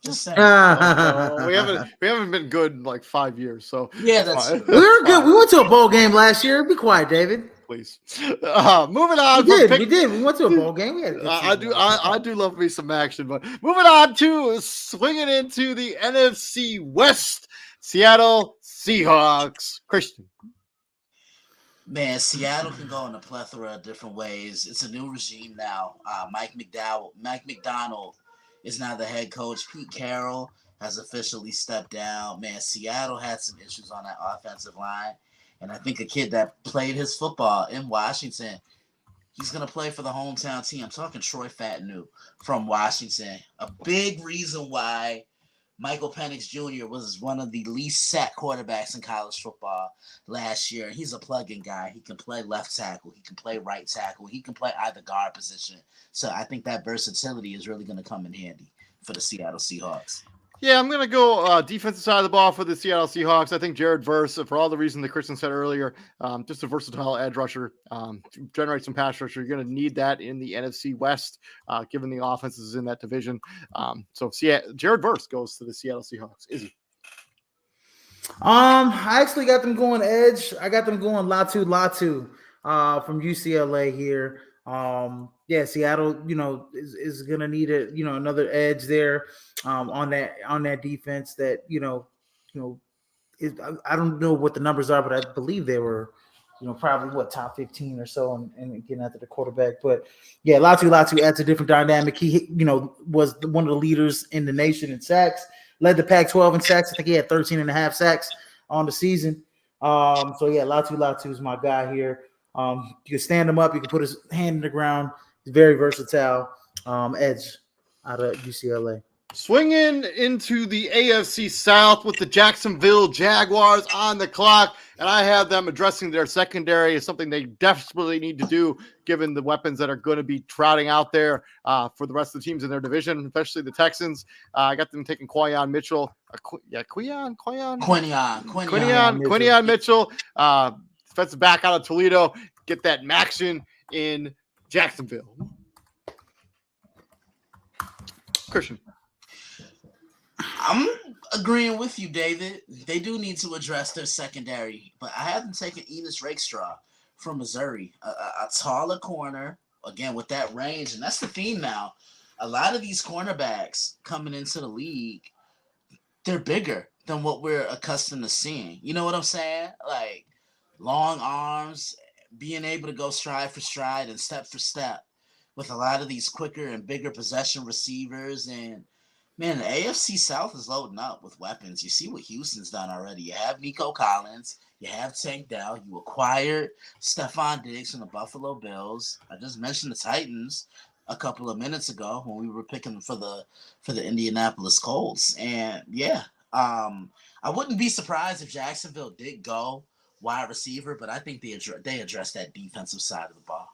Just saying. Well, we haven't been good in like 5 years, so Yeah, it's that's fine. true. We were good. Fine. We went to a bowl game last year. Be quiet, David. Please. Moving on. We did. We went to a bowl game. We had a good I season do. last year. I do love me some action, but moving on to swinging into the NFC West, Seattle Seahawks. Christian. Man, Seattle can go in a plethora of different ways. It's a new regime now. Mike McDonald is now the head coach. Pete Carroll has officially stepped down. Man, Seattle had some issues on that offensive line. And I think a kid that played his football in Washington, he's going to play for the hometown team. I'm talking Troy Fattanu from Washington. A big reason why Michael Penix Jr. was one of the least sacked quarterbacks in college football last year. He's a plug-in guy. He can play left tackle. He can play right tackle. He can play either guard position. So I think that versatility is really going to come in handy for the Seattle Seahawks. Yeah, I'm going to go defensive side of the ball for the Seattle Seahawks. I think Jared Verse, for all the reasons that Christian said earlier, just a versatile edge rusher, to generate some pass rusher. You're going to need that in the NFC West, given the offenses in that division. So Jared Verse goes to the Seattle Seahawks. Izzy. I actually got them going edge. I got them going Latu from UCLA here. Seattle, is gonna need another edge there on that defense that I don't know what the numbers are, but I believe they were probably top 15 or so and getting after the quarterback. But yeah, Latu adds a different dynamic. He was one of the leaders in the nation in sacks, led the Pac-12 in sacks. I think he had 13 and a half sacks on the season. Latu is my guy here. You can stand him up, you can put his hand in the ground. He's very versatile. Edge out of UCLA. Swinging into the AFC South with the Jacksonville Jaguars on the clock, and I have them addressing their secondary as something they desperately need to do, given the weapons that are going to be trotting out there for the rest of the teams in their division, especially the Texans. I got them taking Quinyon Mitchell. Quinyon Mitchell, defensive back out of Toledo. Get that Maxion in Jacksonville. Christian. I'm agreeing with you, David. They do need to address their secondary, but I have them taking Enos Rakestraw from Missouri, a taller corner, again, with that range. And that's the theme now. A lot of these cornerbacks coming into the league, they're bigger than what we're accustomed to seeing. You know what I'm saying? Like long arms, being able to go stride for stride and step for step with a lot of these quicker and bigger possession receivers. And man, the AFC South is loading up with weapons. You see what Houston's done already. You have Nico Collins. You have Tank Dell. You acquired Stephon Diggs from the Buffalo Bills. I just mentioned the Titans a couple of minutes ago when we were picking them for the Indianapolis Colts. And I wouldn't be surprised if Jacksonville did go wide receiver, but I think they address that defensive side of the ball.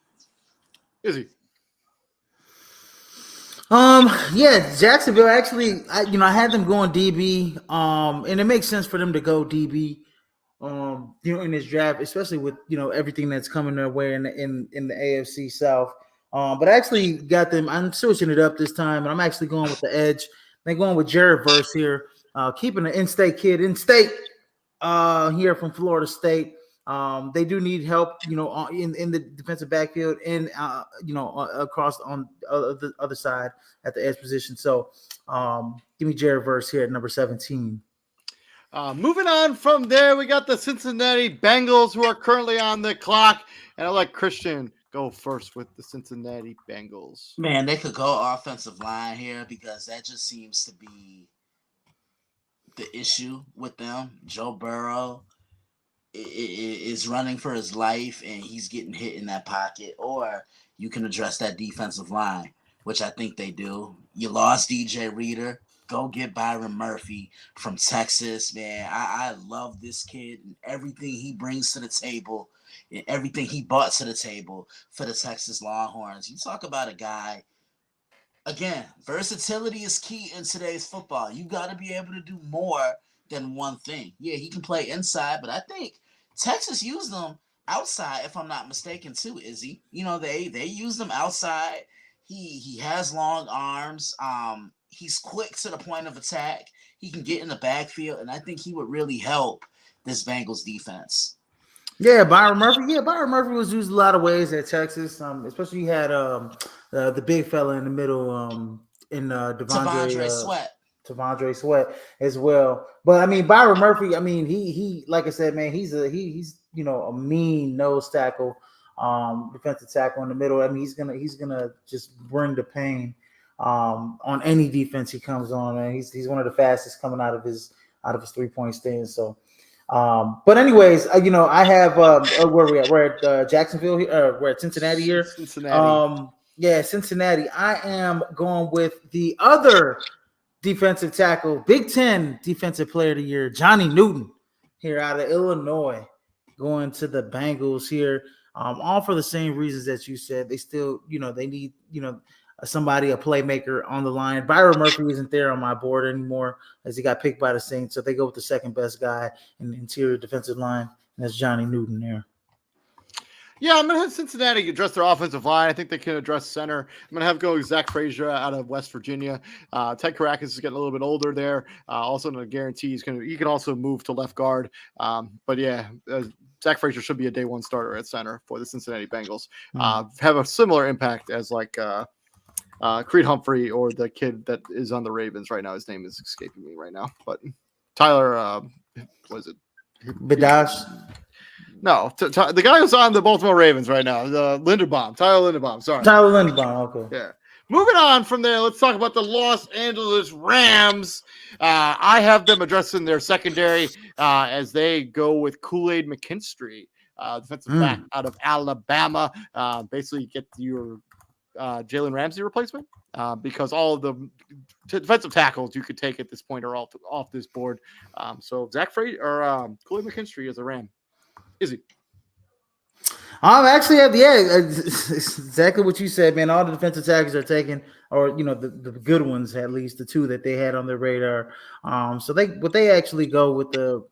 Izzy. Jacksonville actually, I had them going DB, and it makes sense for them to go DB, in this draft, especially with everything that's coming their way in the AFC South. But I actually got them. I'm switching it up this time, and I'm actually going with the edge. They're going with Jared Verse here, keeping an in-state kid in-state here from Florida State. They do need help, in the defensive backfield and across on the other side at the edge position. So, give me Jared Verse here at number 17. Moving on from there, we got the Cincinnati Bengals who are currently on the clock, and I'll let Christian go first with the Cincinnati Bengals. Man, they could go offensive line here because that just seems to be the issue with them. Joe Burrow is running for his life and he's getting hit in that pocket, or you can address that defensive line, which I think they do. You lost DJ Reader. Go get Byron Murphy from Texas, man. I love this kid and everything he brings to the table and everything he brought to the table for the Texas Longhorns. You talk about a guy, again, versatility is key in today's football. You got to be able to do more than one thing. Yeah, he can play inside, but I think Texas used them outside, if I'm not mistaken, too, Izzy. They used them outside. He has long arms. He's quick to the point of attack. He can get in the backfield, and I think he would really help this Bengals defense. Yeah, Byron Murphy. Yeah, Byron Murphy was used a lot of ways at Texas. Especially you had the big fella in the middle, in Devondre Sweat as well. But I mean, Byron Murphy. I mean, he like I said, man, he's a mean nose tackle, defensive tackle in the middle. I mean, he's gonna just bring the pain on any defense he comes on. Man, he's one of the fastest coming out of his 3-point stance. So. But anyways, I have where we at? We're at Jacksonville here. We're at Cincinnati here. Cincinnati. Yeah, Cincinnati. I am going with the other defensive tackle, Big Ten Defensive Player of the Year, Johnny Newton, here out of Illinois, going to the Bengals here. All for the same reasons that you said. They still, they need, somebody, a playmaker on the line. Byron Murphy isn't there on my board anymore as he got picked by the Saints. So they go with the second best guy in the interior defensive line, and that's Johnny Newton there. Yeah, I'm going to have Cincinnati address their offensive line. I think they can address center. I'm going to have go Zach Frazier out of West Virginia. Ted Caracas is getting a little bit older there. Also, no guarantee he can also move to left guard. But yeah, Zach Frazier should be a day one starter at center for the Cincinnati Bengals. Have a similar impact as Creed Humphrey or the kid that is on the Ravens right now. His name is escaping me right now, but Tyler, was it? Badash? No, the guy who's on the Baltimore Ravens right now, Linderbaum, Tyler Linderbaum. Sorry, Tyler Linderbaum. Okay. Yeah. Moving on from there, let's talk about the Los Angeles Rams. I have them addressing their secondary as they go with Kool-Aid McKinstry, defensive back out of Alabama. Basically, get your Jalen Ramsey replacement because all of the defensive tackles you could take at this point are all off this board. So Zach Frazier or Kool-Aid McKinstry is a Ram. Is he? Actually, exactly what you said, man. All the defensive tackles are taken, or the good ones, at least the two that they had on their radar. So they actually go with the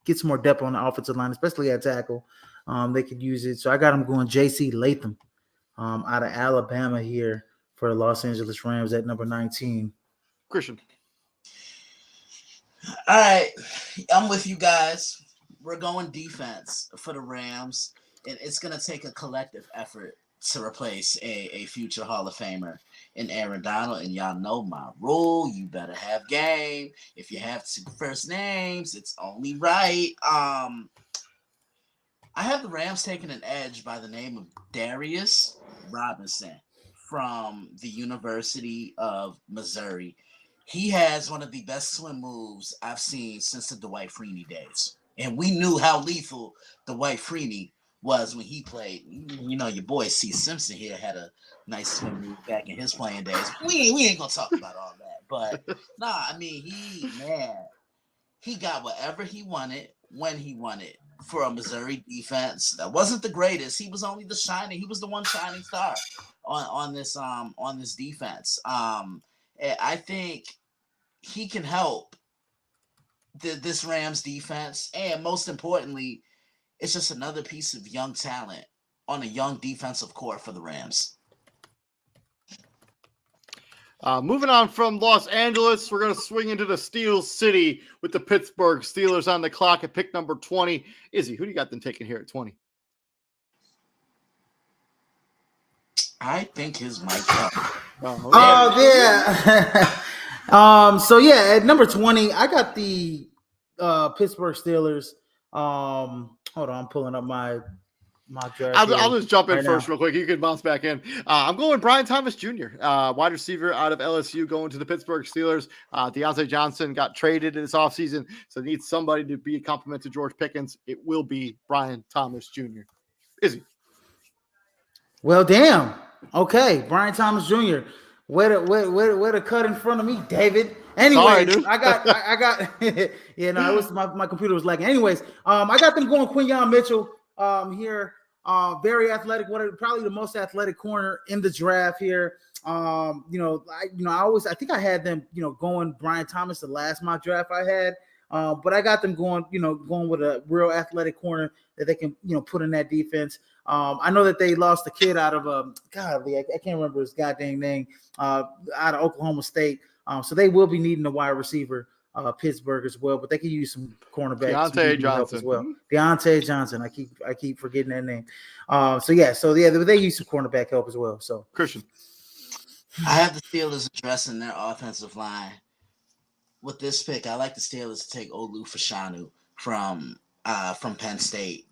get some more depth on the offensive line, especially at tackle. They could use it. So I got them going J.C. Latham out of Alabama here for the Los Angeles Rams at number 19. Christian. All right, I'm with you guys. We're going defense for the Rams, and it's going to take a collective effort to replace a future Hall of Famer in Aaron Donald. And y'all know my rule. You better have game. If you have two first names, it's only right. I have the Rams taking an edge by the name of Darius Robinson from the University of Missouri. He has one of the best swim moves I've seen since the Dwight Freeney days. And we knew how lethal Dwight Freeney was when he played. Your boy C. Simpson here had a nice swim move back in his playing days. We ain't gonna talk about all that. But he got whatever he wanted when he wanted for a Missouri defense that wasn't the greatest. He was only he was the one shining star on this defense. I think he can help this Rams defense, and most importantly, it's just another piece of young talent on a young defensive core for the Rams. Moving on from Los Angeles, we're going to swing into the Steel City with the Pittsburgh Steelers on the clock at pick number 20. Izzy, who do you got them taking here at 20? I think his mic up. Yeah. So yeah, at number 20, I got the Pittsburgh Steelers. Hold on, I'm pulling up my draft. I'll just jump in right first now. real quick. You can bounce back in. I'm going Brian Thomas Jr., wide receiver out of LSU, going to the Pittsburgh Steelers. Deontay Johnson got traded in this offseason, so needs somebody to be a complement to George Pickens. It will be Brian Thomas Jr. Izzy. Well, damn. Okay, Brian Thomas Jr. Way to cut in front of me, David. Anyway, sorry, dude. I got yeah, no, it was my computer was lagging. Anyways, I got them going Quinyon Mitchell here. Very athletic, probably the most athletic corner in the draft here. I think I had them, going Brian Thomas the last mock draft I had. But I got them going with a real athletic corner that they can, put in that defense. I know that they lost a kid out of I can't remember his goddamn name, out of Oklahoma State. So they will be needing a wide receiver, Pittsburgh as well, but they could use some cornerbacks, some Deontay DB help as Johnson. well. Deontay Johnson. I keep forgetting that name. They use some cornerback help as well. So Christian, I have the Steelers addressing their offensive line. With this pick, I like the Steelers to take Olu Fashanu from Penn State.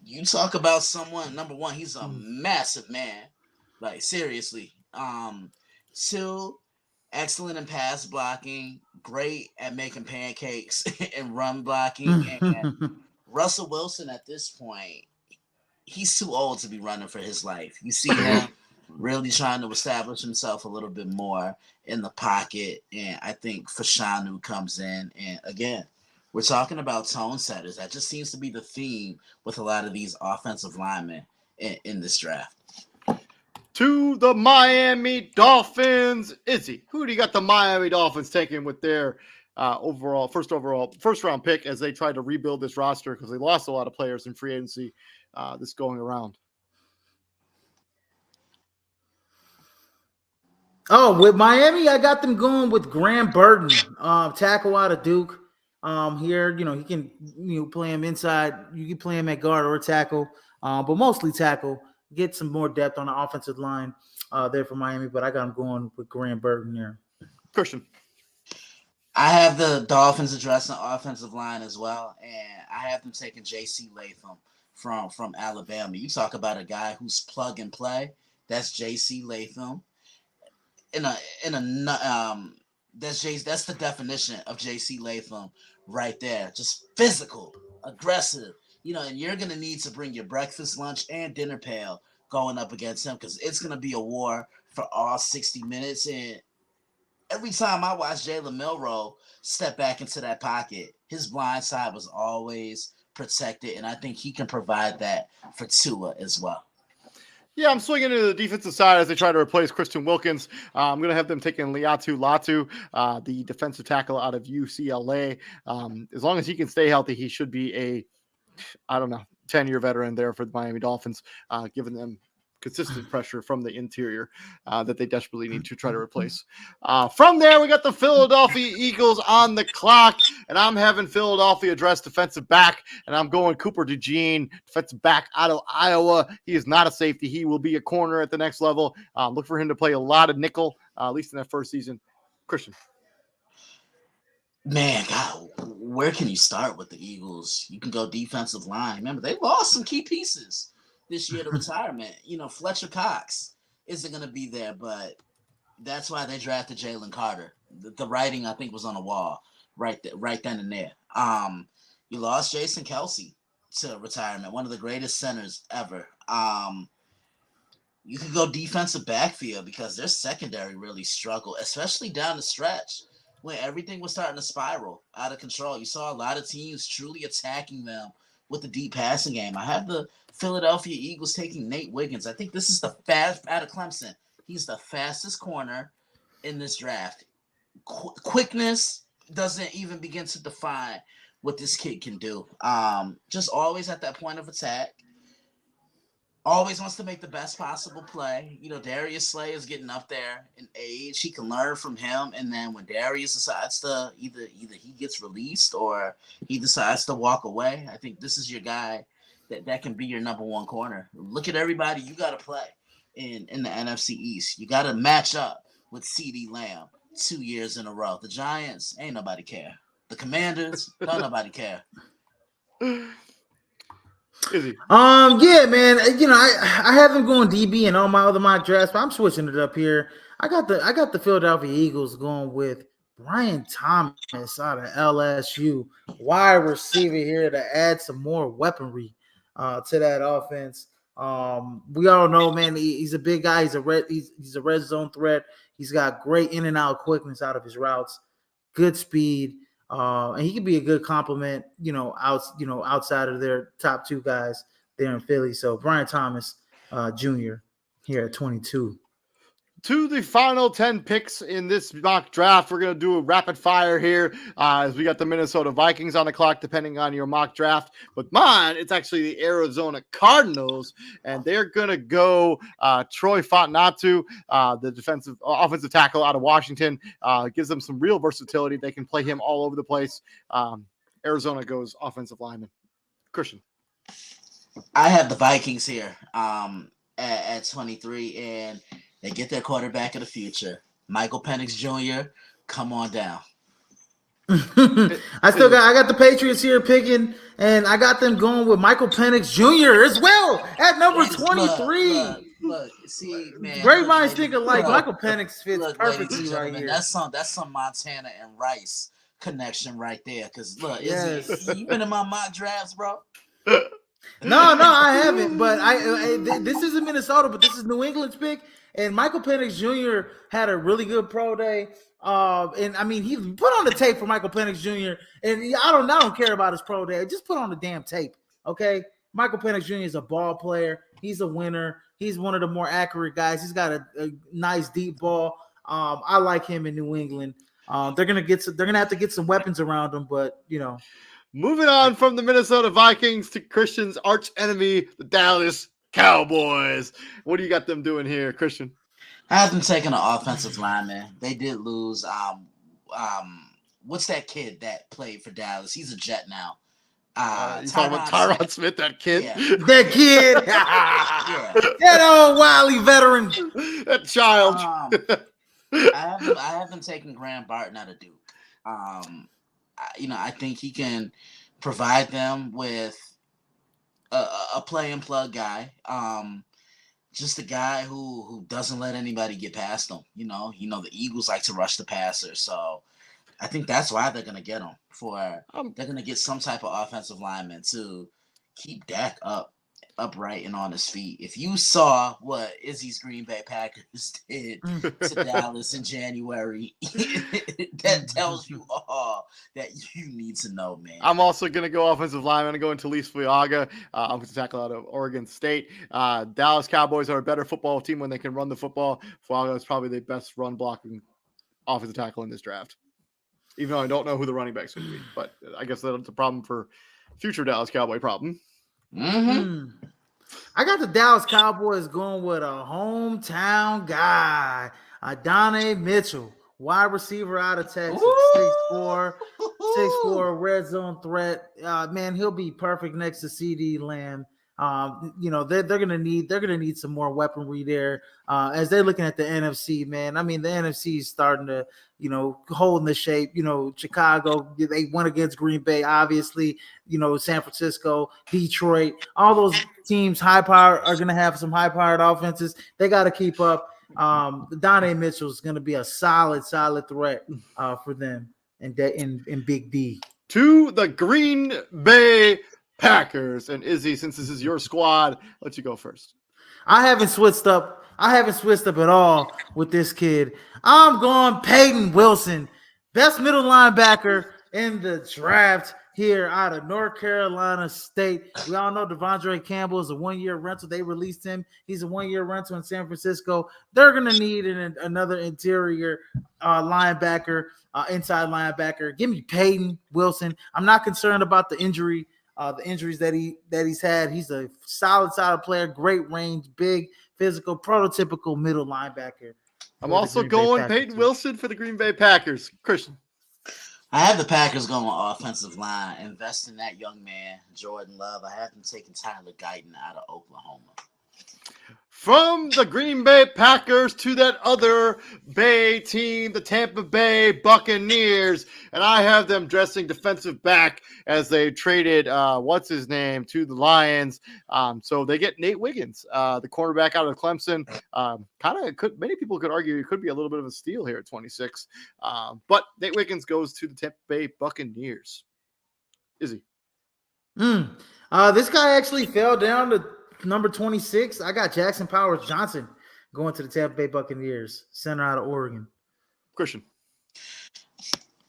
You talk about someone, number one, he's a massive man. Like, seriously. Two, excellent in pass blocking, great at making pancakes and run blocking. And Russell Wilson at this point, he's too old to be running for his life. You see him really trying to establish himself a little bit more in the pocket. And I think Fashanu comes in. And again, we're talking about tone setters. That just seems to be the theme with a lot of these offensive linemen in this draft. To the Miami Dolphins. Izzy, who do you got the Miami Dolphins taking with their first round pick as they try to rebuild this roster because they lost a lot of players in free agency this going around? Oh, with Miami, I got them going with Graham Burton, tackle out of Duke. Here, he can play him inside. You can play him at guard or tackle, but mostly tackle. Get some more depth on the offensive line there for Miami, but I got him going with Graham Burton there. Christian. I have the Dolphins addressing the offensive line as well, and I have them taking J.C. Latham from Alabama. You talk about a guy who's plug and play. That's J.C. Latham. That's the definition of J.C. Latham right there. Just physical, aggressive. And you're going to need to bring your breakfast, lunch, and dinner pail going up against him because it's going to be a war for all 60 minutes. And every time I watch Jalen Milroe step back into that pocket, his blind side was always protected, and I think he can provide that for Tua as well. Yeah, I'm swinging to the defensive side as they try to replace Christian Wilkins. I'm going to have them taking Liatu Latu, the defensive tackle out of UCLA. As long as he can stay healthy, he should be a 10-year veteran there for the Miami Dolphins, giving them consistent pressure from the interior that they desperately need to try to replace. From there, we got the Philadelphia Eagles on the clock, and I'm having Philadelphia address defensive back, and I'm going Cooper DeJean, defensive back out of Iowa. He is not a safety. He will be a corner at the next level. Look for him to play a lot of nickel, at least in that first season. Christian. Man, God, where can you start with the Eagles? You can go defensive line. Remember, they lost some key pieces this year to retirement. Fletcher Cox isn't going to be there, but that's why they drafted Jalen Carter. The writing, I think, was on the wall right then and there. You lost Jason Kelsey to retirement, one of the greatest centers ever. You could go defensive backfield because their secondary really struggled, especially down the stretch when everything was starting to spiral out of control. You saw a lot of teams truly attacking them with the deep passing game. I have the Philadelphia Eagles taking Nate Wiggins. I think this is the fast out of Clemson. He's the fastest corner in this draft. Quickness doesn't even begin to define what this kid can do. Just always at that point of attack. Always wants to make the best possible play. Darius Slay is getting up there in age. He can learn from him. And then when Darius decides to either he gets released or he decides to walk away, I think this is your guy that can be your number one corner. Look at everybody you got to play in the NFC East. You got to match up with CeeDee Lamb 2 years in a row. The Giants, ain't nobody care. The Commanders, don't nobody care. Izzy. Yeah, man. I have them going DB and all my other mock drafts, but I'm switching it up here. I got the Philadelphia Eagles going with Brian Thomas out of LSU, wide receiver here to add some more weaponry to that offense. We all know, man, he's a big guy. He's a red zone threat. He's got great in and out quickness out of his routes, good speed. And he could be a good compliment, outside of their top two guys there in Philly. So Brian Thomas Jr. here at 22. to the final 10 picks in this mock draft. We're going to do a rapid fire here as we got the Minnesota Vikings on the clock, depending on your mock draft. But mine, it's actually the Arizona Cardinals, and they're going to go Troy Fontenot, the offensive tackle out of Washington. Gives them some real versatility. They can play him all over the place. Arizona goes offensive lineman. Christian. I have the Vikings here at 23, and they get their quarterback of the future, Michael Penix Jr. Come on down. I got the Patriots here picking, and I got them going with Michael Penix Jr. as well at number 23. Look, see, man. Great minds think alike. Michael Penix fits perfectly right here. That's some Montana and Rice connection right there. Because look, Yes. you been in my mock drafts, bro? No, I haven't. But this isn't Minnesota, but this is New England's pick. And Michael Penix Jr. had a really good pro day. And I mean, he put on the tape for Michael Penix Jr. And I don't care about his pro day. Just put on the damn tape, okay? Michael Penix Jr. is a ball player. He's a winner. He's one of the more accurate guys. He's got a nice deep ball. I like him in New England. They're gonna have to get some weapons around him, but you know. Moving on from the Minnesota Vikings to Christian's arch enemy, the Dallas Cowboys. What do you got them doing here, Christian? I have them taking an offensive lineman. They did lose. What's that kid that played for Dallas? He's a Jet now. You talking about Tyron Smith, that kid? Yeah. That kid, Yeah. that old wily veteran. That child. I have them taking Graham Barton out of Duke. I think he can provide them with a play and plug guy. Just a guy who doesn't let anybody get past him. The Eagles like to rush the passer, so I think that's why they're gonna get him. They're gonna get some type of offensive lineman to keep Dak upright and on his feet. If you saw what Izzy's Green Bay Packers did to Dallas in January, that tells you all that you need to know, man. I'm also going to go offensive line. I'm going to go into Talise Fuiaga, offensive tackle out of Oregon State. Dallas Cowboys are a better football team when they can run the football. Fuiaga is probably the best run blocking offensive tackle in this draft, even though I don't know who the running back's going to be. But I guess that's a problem for future Dallas Cowboy problem. Mm-hmm. I got the Dallas Cowboys going with a hometown guy, Adonai Mitchell, wide receiver out of Texas, 6'4", red zone threat. Man, he'll be perfect next to CD Lamb. They're gonna need some more weaponry there as they're looking at the NFC. Man, I mean the NFC is starting to hold in the shape. Chicago, they won against Green Bay, obviously. San Francisco, Detroit, all those teams high power are gonna have some high powered offenses. They got to keep up. Donnie Mitchell is gonna be a solid threat for them in Big D. To the Green Bay Packers. And Izzy, since this is your squad, let you go first. I haven't switched up at all with this kid. I'm going Peyton Wilson, best middle linebacker in the draft here out of North Carolina State. We all know Devondre Campbell is a one-year rental. They released him. He's a one-year rental in San Francisco. They're going to need another interior linebacker, inside linebacker. Give me Peyton Wilson. I'm not concerned about the injuries that he's had. He's a solid player, great range, big, physical, prototypical middle linebacker. I'm also going Peyton Wilson for the Green Bay Packers. Christian. I have the Packers going offensive line. Invest in that young man, Jordan Love. I have them taking Tyler Guyton out of Oklahoma. From the Green Bay Packers to that other Bay team, the Tampa Bay Buccaneers. And I have them dressing defensive back as they traded, what's-his-name, to the Lions. So they get Nate Wiggins, the cornerback out of Clemson. Many people could argue it could be a little bit of a steal here at 26. But Nate Wiggins goes to the Tampa Bay Buccaneers. Izzy. This guy actually fell down to number 26. I got Jackson Powers Johnson going to the Tampa Bay Buccaneers, center out of Oregon. Christian.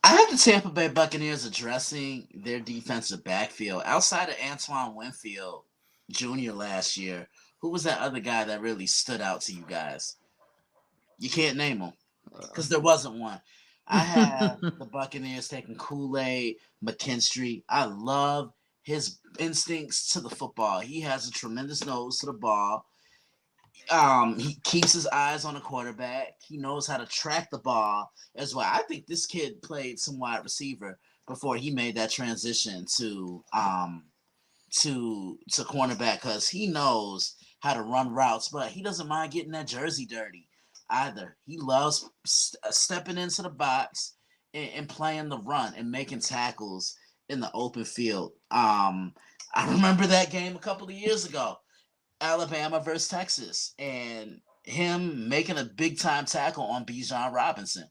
I have the Tampa Bay Buccaneers addressing their defensive backfield. Outside of Antoine Winfield Jr. last year, who was that other guy that really stood out to you guys? You can't name them because there wasn't one. I have the Buccaneers taking Kool-Aid, McKinstry. I love his instincts to the football. He has a tremendous nose to the ball. He keeps his eyes on the quarterback. He knows how to track the ball as well. I think this kid played some wide receiver before he made that transition to cornerback because he knows how to run routes, but he doesn't mind getting that jersey dirty either. He loves stepping into the box and playing the run and making tackles in the open field. I remember that game a couple of years ago. Alabama versus Texas, and him making a big time tackle on Bijan Robinson.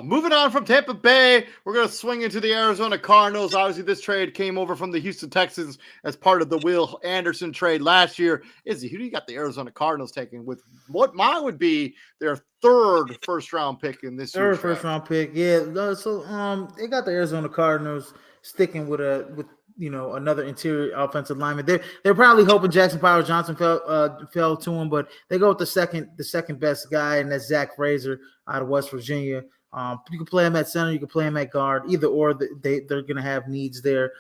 Moving on from Tampa Bay, we're going to swing into the Arizona Cardinals. Obviously, this trade came over from the Houston Texans as part of the Will Anderson trade last year. Izzy, who do you got the Arizona Cardinals taking with what mine would be their third first-round pick in this year's first round pick? Yeah. So they got the Arizona Cardinals sticking with another interior offensive lineman. They're probably hoping Jackson Powers Johnson fell to him, but they go with the second best guy, and that's Zach Frazier out of West Virginia. You can play him at center, you can play him at guard, either or. They're going to have needs there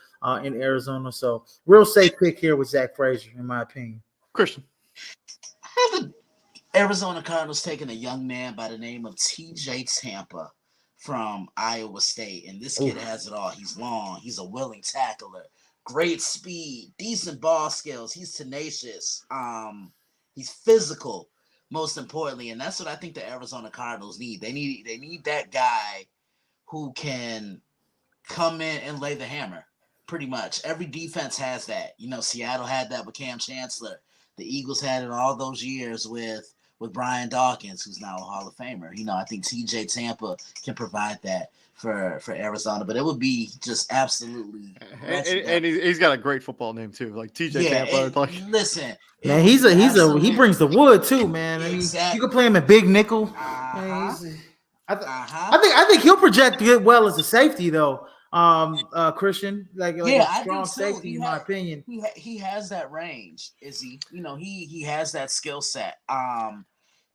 in Arizona. So real safe pick here with Zach Frazier, in my opinion. Christian. I have the Arizona Cardinals taking a young man by the name of T.J. Tampa from Iowa State, and this kid has it all. He's long, he's a willing tackler, great speed, decent ball skills. He's tenacious. He's physical, most importantly, and that's what I think the Arizona Cardinals need. They need that guy who can come in and lay the hammer. Pretty much every defense has that. Seattle had that with Cam Chancellor. The Eagles had it all those years with Brian Dawkins, who's now a Hall of Famer. I think T.J. Tampa can provide that for Arizona, but it would be just absolutely. And he's got a great football name too, like T.J. Tampa. Listen, man, he brings the wood too, man. Exactly. I mean, you can play him at big nickel. I think he'll project well as a safety though. Christian, like a strong safety, in my opinion. He has that range. Is he? He has that skill set.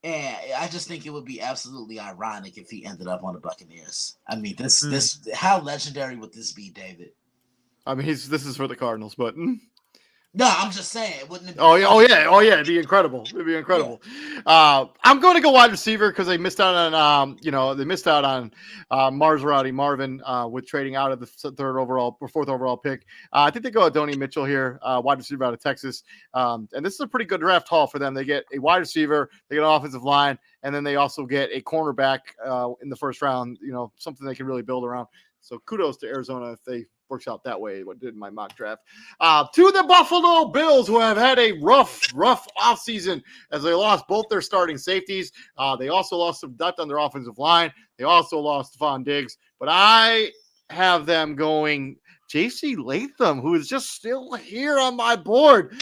And I just think it would be absolutely ironic if he ended up on the Buccaneers. I mean, this how legendary would this be, David? I mean, this is for the Cardinals, but no, I'm just saying, wouldn't it be? Oh yeah, it'd be incredible. It'd be incredible. Yeah. I'm going to go wide receiver because they missed out on Maserati Marvin with trading out of the fourth overall pick. I think they go Adonai Mitchell here, wide receiver out of Texas. And this is a pretty good draft haul for them. They get a wide receiver, they get an offensive line, and then they also get a cornerback in the first round. Something they can really build around. So kudos to Arizona if they works out that way. What did in my mock draft? To the Buffalo Bills, who have had a rough offseason as they lost both their starting safeties. They also lost some depth on their offensive line. They also lost Stephon Diggs. But I have them going J.C. Latham, who is just still here on my board.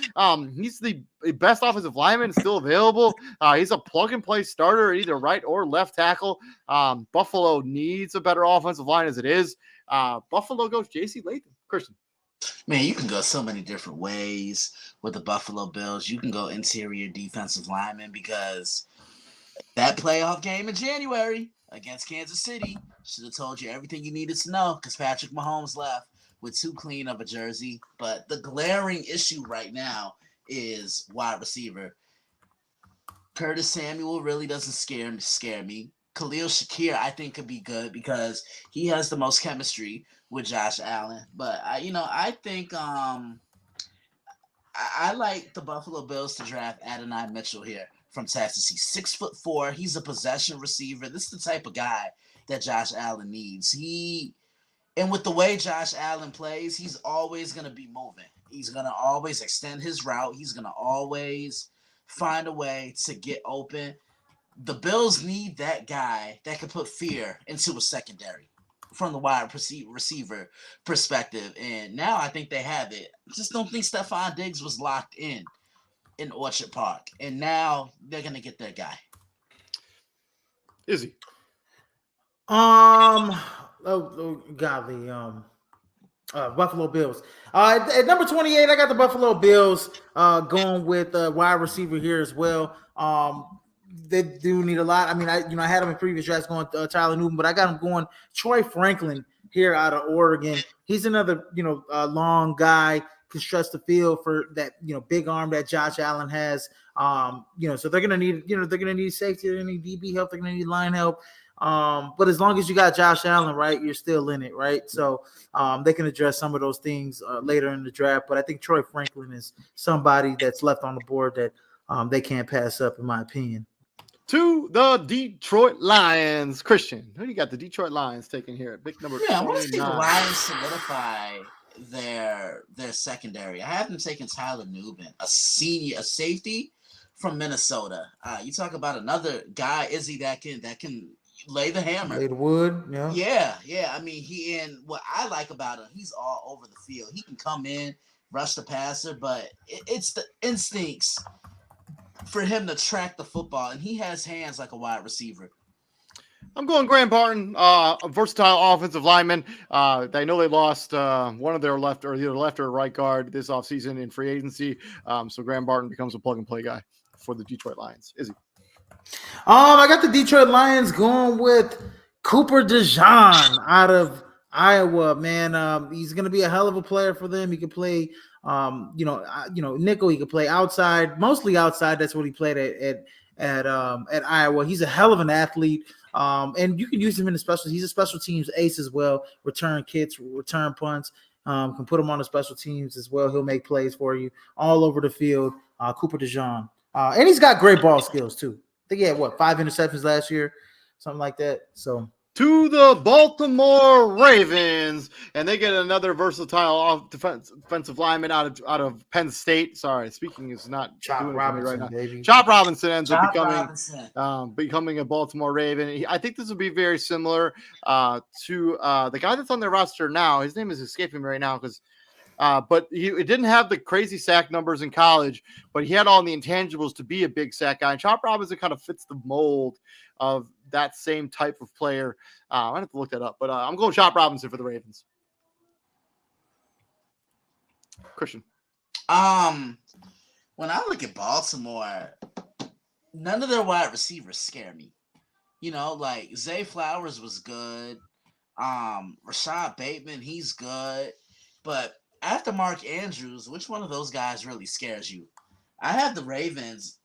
He's the best offensive lineman still available. He's a plug-and-play starter, either right or left tackle. Buffalo needs a better offensive line as it is. Buffalo goes J.C. Latham. Christian. Man, you can go so many different ways with the Buffalo Bills. You can go interior defensive lineman because that playoff game in January against Kansas City should have told you everything you needed to know because Patrick Mahomes left with too clean of a jersey. But the glaring issue right now is wide receiver. Curtis Samuel really doesn't scare me. Khalil Shakir, I think, could be good because he has the most chemistry with Josh Allen. But I think I like the Buffalo Bills to draft Adonai Mitchell here from Texas. He's 6'4". He's a possession receiver. This is the type of guy that Josh Allen needs. And with the way Josh Allen plays, he's always going to be moving. He's going to always extend his route. He's going to always find a way to get open. The Bills need that guy that can put fear into a secondary from the wide receiver perspective. And now I think they have it. I just don't think Stephon Diggs was locked in Orchard Park. And now they're going to get their guy. Is he? Godly. Buffalo Bills. At number 28, I got the Buffalo Bills going with wide receiver here as well. They do need a lot. I mean, I had them in previous drafts going Tyler Newton, but I got him going Troy Franklin here out of Oregon. He's another long guy, can stretch the field for that big arm that Josh Allen has. So they're gonna need safety, they're gonna need DB help, they're gonna need line help. But as long as you got Josh Allen, right, you're still in it, right? So they can address some of those things later in the draft. But I think Troy Franklin is somebody that's left on the board that they can't pass up, in my opinion. To the Detroit Lions. Christian, who do you got the Detroit Lions taking here at big number 29? I want to see the Lions solidify their secondary. I have them taking Tyler Newton, a safety from Minnesota. You talk about another guy, Izzy, that can lay the hammer, lay the wood. Yeah. I mean, what I like about him, he's all over the field. He can come in, rush the passer, but it's the instincts for him to track the football, and he has hands like a wide receiver. I'm going Graham Barton, a versatile offensive lineman. I know they lost one of their either left or right guard this offseason in free agency. So Graham Barton becomes a plug-and-play guy for the Detroit Lions. Izzy? I got the Detroit Lions going with Cooper DeJean out of Iowa. Man, he's going to be a hell of a player for them. He can play nickel. He could play outside, mostly outside. That's what he played at Iowa. He's a hell of an athlete. And you can use him in the special. He's a special teams ace as well. Return kicks, return punts. Can put him on the special teams as well. He'll make plays for you all over the field. Cooper DeJean, and he's got great ball skills too. I think he had 5 interceptions last year, something like that. So. To the Baltimore Ravens, and they get another versatile defensive lineman out of Penn State. Sorry, speaking is not Chop doing Robinson, it right now. baby. Chop Robinson ends up becoming a Baltimore Raven. I think this will be very similar to the guy that's on their roster now. His name is escaping me right now but he didn't have the crazy sack numbers in college, but he had all the intangibles to be a big sack guy. And Chop Robinson kind of fits the mold of that same type of player. I have to look that up, but I'm going Chop Robinson for the Ravens. Christian. When I look at Baltimore, none of their wide receivers scare me. Like Zay Flowers was good. Rashad Bateman, he's good. But after Mark Andrews, which one of those guys really scares you? I have the Ravens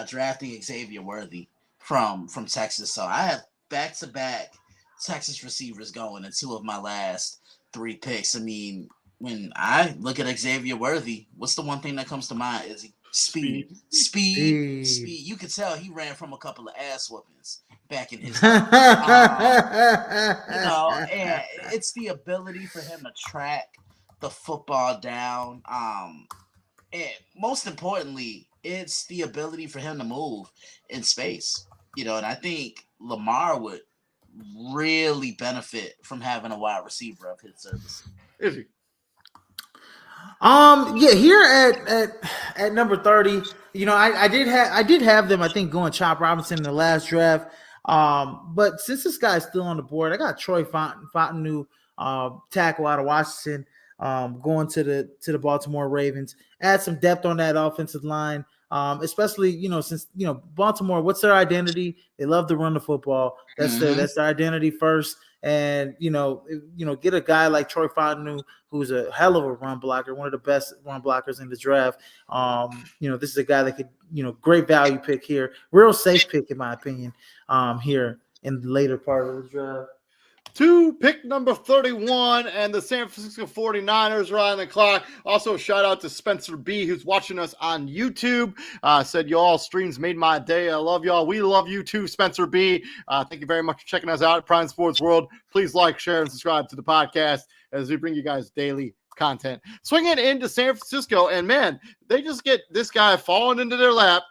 drafting Xavier Worthy from Texas. So I have back-to-back Texas receivers going in 2 of my last 3 picks. I mean, when I look at Xavier Worthy, what's the one thing that comes to mind? Is he speed. You could tell he ran from a couple of ass whoopings back in his day. And it's the ability for him to track the football down. And most importantly, it's the ability for him to move in space. And I think Lamar would really benefit from having a wide receiver of his service. Is he? Here at number 30, I did have them, I think, going Chop Robinson in the last draft. But since this guy's still on the board, I got Troy Fontenot, tackle out of Washington, going to the Baltimore Ravens. Add some depth on that offensive line. Especially, since Baltimore, what's their identity? They love to run the football. That's their identity first. And get a guy like Troy Fontenot, who's a hell of a run blocker, one of the best run blockers in the draft. This is a guy that could, great value pick here, real safe pick in my opinion. Here in the later part of the draft. To pick number 31, and the San Francisco 49ers are on the clock. Also, shout out to Spencer B, who's watching us on YouTube. Said, y'all streams made my day. I love y'all. We love you too, Spencer B. Thank you very much for checking us out at Prime Sports World. Please like, share, and subscribe to the podcast as we bring you guys daily content. Swinging into San Francisco, and man, they just get this guy falling into their lap.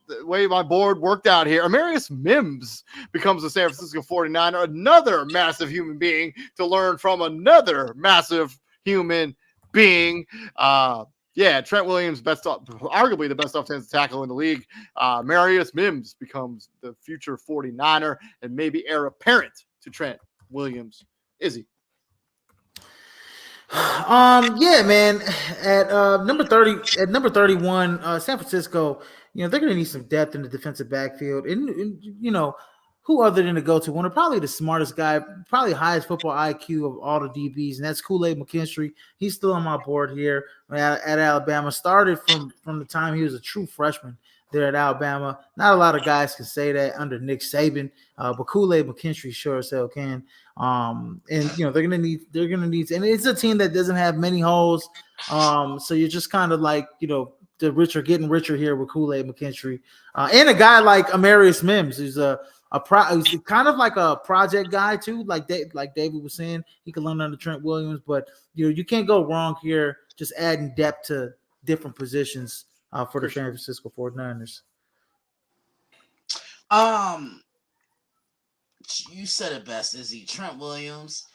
The way my board worked out here, Amarius Mims becomes a San Francisco 49er, another massive human being to learn from another massive human being. Trent Williams, arguably the best offensive tackle in the league. Amarius Mims becomes the future 49er and maybe heir apparent to Trent Williams. Izzy? Yeah, man. At number 30, at number 31, San Francisco, they're gonna need some depth in the defensive backfield. And who other than the go-to one? Probably the smartest guy, probably highest football IQ of all the DBs, and that's Kool-Aid McKinstry. He's still on my board here at Alabama. Started from the time he was a true freshman there at Alabama. Not a lot of guys can say that under Nick Saban, but Kool-Aid McKinstry sure as hell can. And they're gonna need, and it's a team that doesn't have many holes. So you're just kind of like, the rich are getting richer here with Kool-Aid McKinstry, and a guy like Amarius Mims, who's he's kind of like a project guy too, like David was saying, he can learn under Trent Williams, but you can't go wrong here. Just adding depth to different positions for the San Francisco 49ers. You said it best, Izzy. Trent Williams,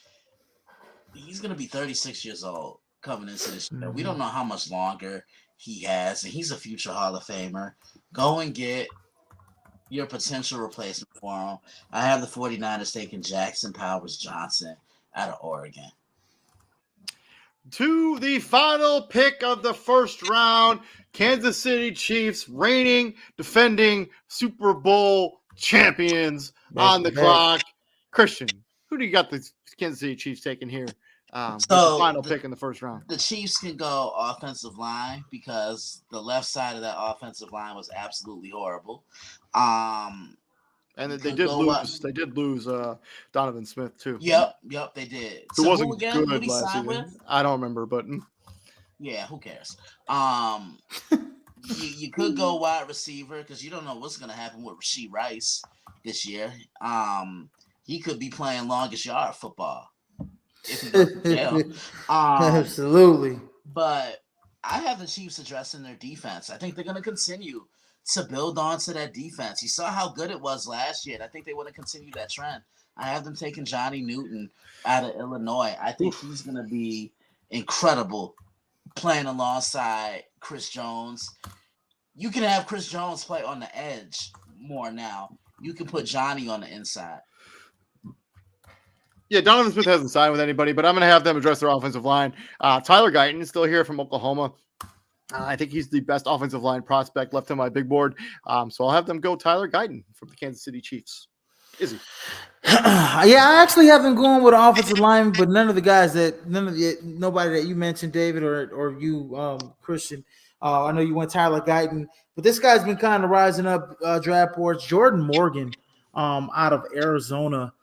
he's going to be 36 years old coming into this year. We don't know how much longer he has, and he's a future Hall of Famer. Go and get your potential replacement for him. I have the 49ers taking Jackson Powers Johnson out of Oregon. To the final pick of the first round, Kansas City Chiefs, reigning, defending Super Bowl champions on the clock. Christian, who do you got the Kansas City Chiefs taking here? With the final pick in the first round. The Chiefs can go offensive line because the left side of that offensive line was absolutely horrible. And they did lose. They did lose Donovan Smith too. Yep, they did. Who wasn't good last season? I don't remember, but yeah, who cares? You could go wide receiver because you don't know what's going to happen with Rashee Rice this year. He could be playing longest yard football if he goes to jail. Absolutely. But I have the Chiefs addressing their defense. I think they're going to continue to build on to that defense. You saw how good it was last year. And I think they want to continue that trend. I have them taking Johnny Newton out of Illinois. I think he's going to be incredible playing alongside Chris Jones. You can have Chris Jones play on the edge more now. You can put Johnny on the inside. Yeah, Donovan Smith hasn't signed with anybody, but I'm going to have them address their offensive line. Tyler Guyton is still here from Oklahoma. I think he's the best offensive line prospect left on my big board. So I'll have them go Tyler Guyton from the Kansas City Chiefs. Izzy. Yeah, I actually have them going with offensive line, but nobody that you mentioned, David, or you, Christian. I know you went Tyler Guyton, but this guy's been kind of rising up draft boards. Jordan Morgan, out of Arizona,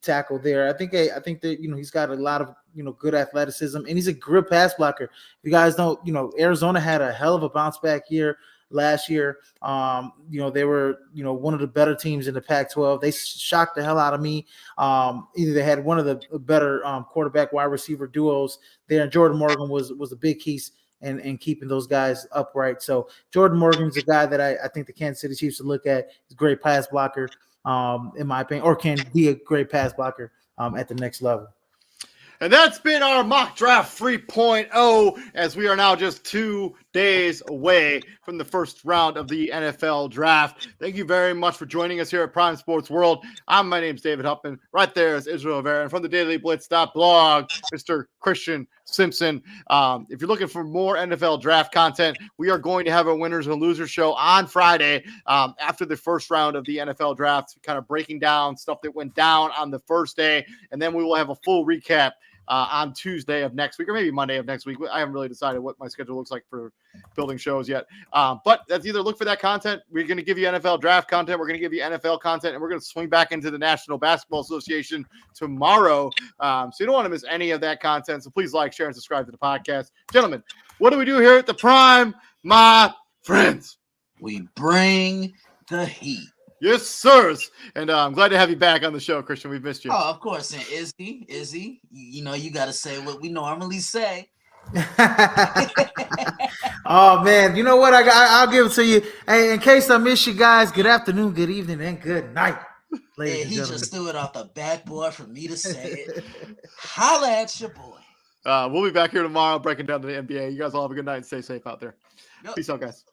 tackle there. I think that he's got a lot of good athleticism, and he's a good pass blocker. If you guys don't, Arizona had a hell of a bounce back year last year. They were one of the better teams in the Pac-12. They shocked the hell out of me. Either they had one of the better quarterback wide receiver duos there, and Jordan Morgan was a big piece and keeping those guys upright. So Jordan Morgan's a guy that I think the Kansas City Chiefs should look at. He's a great pass blocker, in my opinion, or can be a great pass blocker at the next level. And that's been our mock draft 3.0, as we are now just 2 days away from the first round of the NFL draft. Thank you very much for joining us here at Prime Sports World. My name's David Huffman. Right there is Israel Rivera. And from the dailyblitz.blog, Mr. Christian Simpson. If you're looking for more NFL draft content, we are going to have a winners and losers show on Friday after the first round of the NFL draft, kind of breaking down stuff that went down on the first day. And then we will have a full recap on Tuesday of next week, or maybe Monday of next week. I haven't really decided what my schedule looks like for building shows yet. But that's either look for that content. We're going to give you NFL draft content. We're going to give you NFL content, and we're going to swing back into the National Basketball Association tomorrow. So you don't want to miss any of that content. So please like, share, and subscribe to the podcast. Gentlemen, what do we do here at the Prime, my friends? We bring the heat. Yes, sirs. And I'm glad to have you back on the show, Christian. We've missed you. Oh, of course. And Izzy, you got to say what we normally say. Oh, man. You know what? I'll give it to you. Hey, in case I miss you guys, good afternoon, good evening, and good night. Hey, he just threw it off the backboard for me to say it. Holla at your boy. We'll be back here tomorrow breaking down the NBA. You guys all have a good night and stay safe out there. Yep. Peace out, guys.